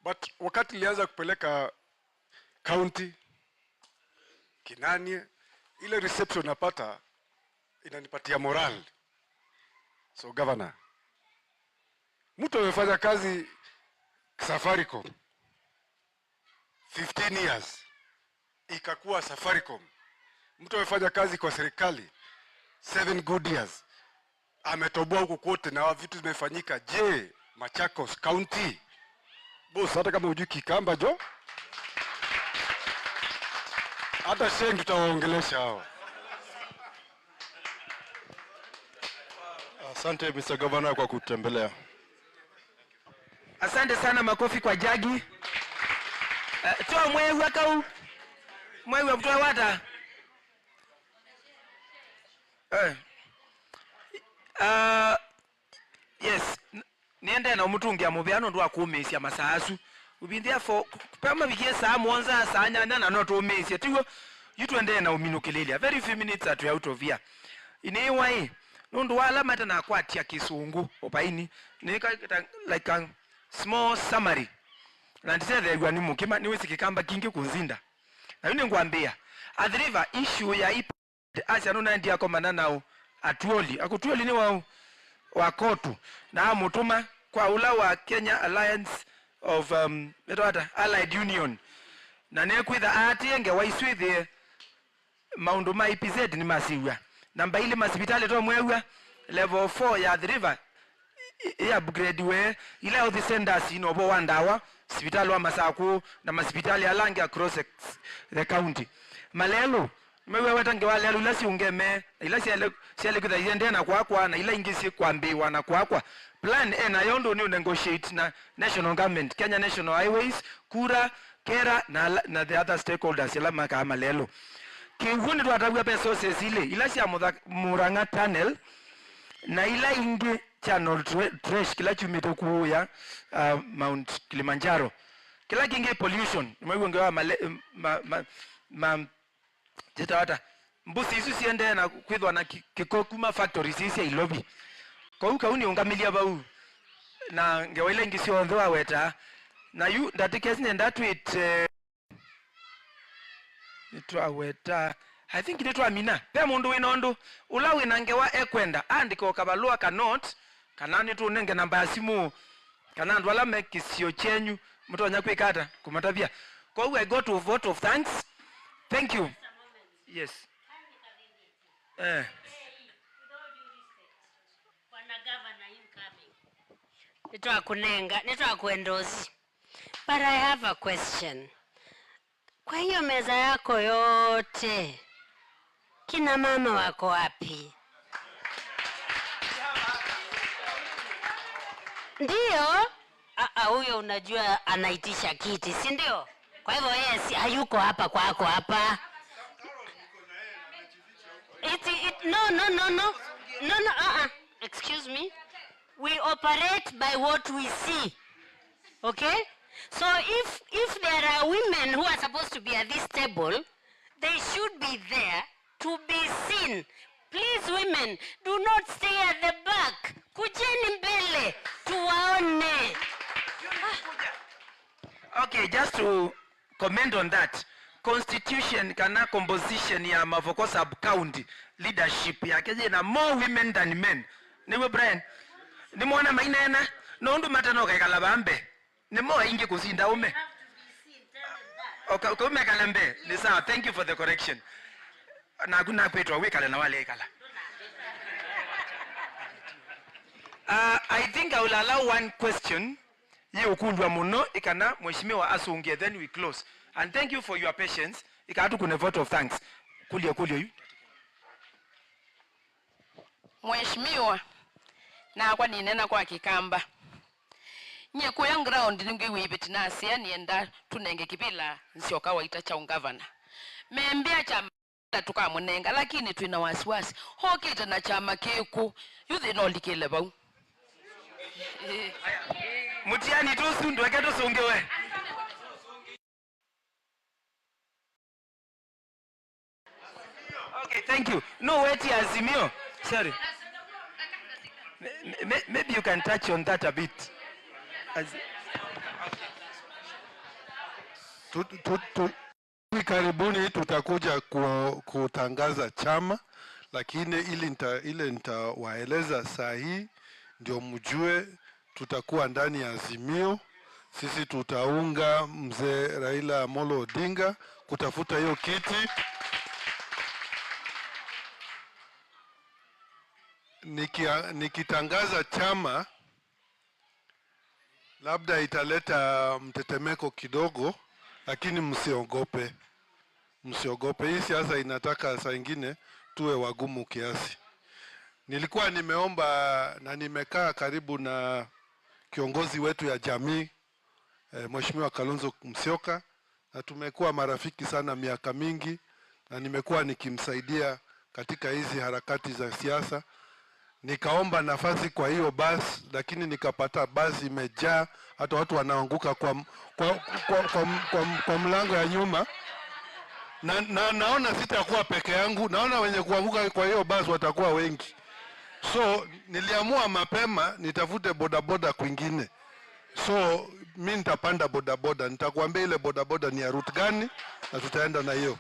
But wakati nilianza kupeleka county Kinanie, ile reception napata inanipatia moral. So governor, mtu amefanya kazi Safaricom 15 years ikakuwa Safaricom. Mtu amefanya kazi kwa serikali 7 good years. Ametoboa huko kote na vitu zimefanyika. Je, Machakos County? Boss, hata kama hujui Kikamba jo? Hata Sheng tutawaongelesha hao. Asante Mr. Governor kwa kutembelea. Asante sana, makofi kwa Jagi. Toa mwewe akau. Mwewe mtoa wata. Yes, niende na umutungia mubiano ndo akumesya masasu. We've been there for pema bikie saa mwanza saa nyanya na not umesya. Tiwo yitwende na uminukelelia. Very few minutes at out of here. Inewai ndo wala mata na kwatia kisungu opaini. Nika like a small summary. Na ndiseze gwani mukima niwezi kikamba kingi kuzinda. Na yune ngwambia Athi River issue ya ipa acha nuna ndia komanda nao atuoli akutuoli ni wao wakotu na mutuma kwa ula wa Kenya Alliance of Allied Union na nekwitha atienge waiswithi maundu ma EPZ ni masiwa namba ile masipitali to mwewa level 4 ya the river ya upgrade we ile health centers inobo wandawa hospitali wa Masaku na masipitali alangi across the county malelo mewe watange wale ila siungeme ila siale kutha yende na kwa na ila ingisi kwambiwa na kwa plan na yondo ni negotiate na national government Kenya National Highways kura kera na the other stakeholders ila makama lelo kihuni twatagwa resources ile ila sia Murang'a tunnel na ila ingi channel trash kila chumito kuya Mount Kilimanjaro kila kingi pollution mwewe ngewa jitawata mbusi isu siende na kwithwa na kikokuma factories sisi ilobi kwa uka uni ungamilia bau na ngewaile ngisi ondwa weta na yu ndatikesi nenda tweet nitwa weta I think nitwa Mina pe mundu winondo ulawe nangewa ekwenda andiko kabalua ka note kanani tu nenge namba ya simu kanandu wala mekisio chenyu mtonya kwikata kumatavia kwa hiyo I got to vote of thanks. Thank you. Yes. With all due respect, Bwana Governor incoming. Nitwa kunenga, nitwa kuendozi. But I have a question. Kwa hiyo meza yako yote, kina mama wako wapi? Ndio? Huyo unajua anaitisha kiti, si ndio? Kwa hivyo yeye si hayuko hapa kwako hapa. No. Excuse me. We operate by what we see. Okay? So if there are women who are supposed to be at this table, they should be there to be seen. Please, women, do not stay at the back. Kujeni mbele, tuwaone. Okay, just to comment on that. Constitution kana composition ya Mavoko sub county leadership yake na more women than men. Niwe Brian. Ni mwana mainena no ndu matano kaikala bambe. Ni mo ingi kusinda ume. Okay, ume kalembe. Ni sawa. Thank you for the correction. Na kuna petwa wekala na wale ekala. I think I will allow one question. Ye ukundwa muno ikana mheshimiwa asungie then we close. And thank you for your patience. Ikatu kuna vote of thanks. Kulia yu. Mheshimiwa na kwa ninena kwa kikamba. Nye kuya ground ningi wibiti na asia nienda tunenge kipila Nzioka Waita cha ungavana. Membea chama tukamunenga lakini tuina wasiwasi. Hokita na chama keku yuthi no likele bau. Mutiani tu sundu wake tu sungewe. Okay, thank you. No, wait here, Azimio. Sorry. Maybe you can touch on that a bit. Karibuni tutakuja kutangaza chama, lakini ile nitawaeleza saa hii ndio mjue tutakuwa ndani ya Azimio. Sisi tutaunga mzee Raila Amolo Odinga kutafuta hiyo kiti. Nikitangaza chama labda italeta mtetemeko kidogo, lakini msiogope. Msiogope. Hii siasa inataka saa ingine tuwe wagumu kiasi. Nilikuwa nimeomba na nimekaa karibu na kiongozi wetu ya jamii Mheshimiwa Kalonzo Musyoka, na tumekuwa marafiki sana miaka mingi, na nimekuwa nikimsaidia katika hizi harakati za siasa. Nikaomba nafasi kwa hiyo basi, lakini nikapata basi imejaa, hata watu wanaanguka kwa mlango ya nyuma. Naona sitakuwa peke yangu, naona wenye kuanguka kwa hiyo basi watakuwa wengi. So niliamua mapema nitafute bodaboda kwingine. So mimi nitapanda bodaboda, nitakwambia ile bodaboda ni ya route gani na tutaenda na hiyo.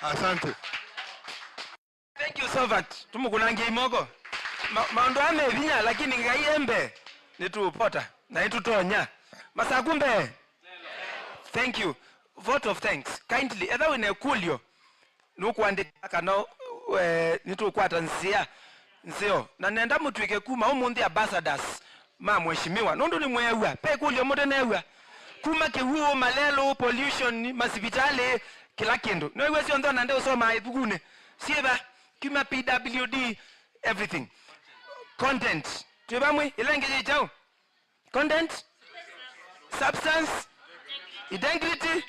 Asante. Thank you so much. Tumukulangi imogo. Maondo ame vinya lakini ngaiembe. nitupota na itutonya masakumbe. Thank you. Vote of thanks kindly etha wine kulio nukuandika kana nitukwata nzio na nenda mutwike kuma umundi ambassadors ma mheshimiwa nundu ni mwewa pe kulio mude newa kuma kihuo malelo pollution masipitali kila kindu no iwe sio ndona ndio soma ibugune sieba kuma PWD everything content twebamwe ilengeje chao content substance integrity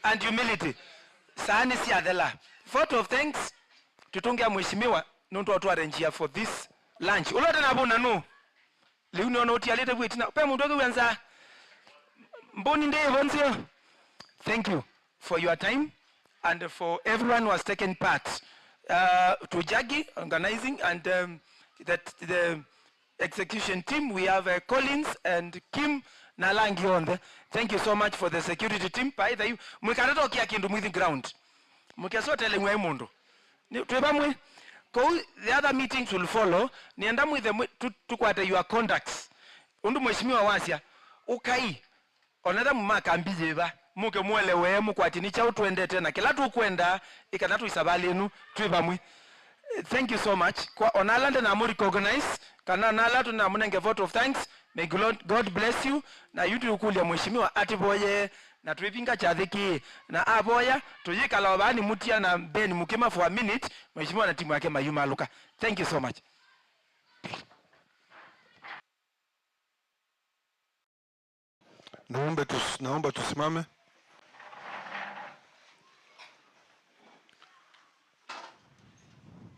and humility sahani si adela. Vote of thanks tutungia mheshimiwa nundu watu arrange for this lunch ulote na bona no liuni ono tialete bwetina pe mundu gwanza mboni ndevo nzio. Thank you for your time and for everyone who has taken part to Jagi organizing and the execution team. We have Collins and Kim Nalangi on there. Thank you so much for the security team. By the mwikarata okia kindu mwithin ground. Mwikiasote lengwe mundu. Twebamwe the other meetings will follow. Nienda mwithe tukwate your conducts. Undu mheshimiwa wasia ukai onetha mumaka mbijeba muke mwelewe mukwati ni chao tuende tena kila tukwenda ikanatu isabalenu twebamwe. Thank you so much. Kwa onalande na mu recognize kana nalatu na munenge vote of thanks. May God bless you na yutu ukulia mheshimiwa atiboye na tuipinga chathiki na aboya tuyikala obani mutia na Ben mukima for a minute mheshimiwa na timu yake mayuma luka. Thank you so much. Naomba tusimame.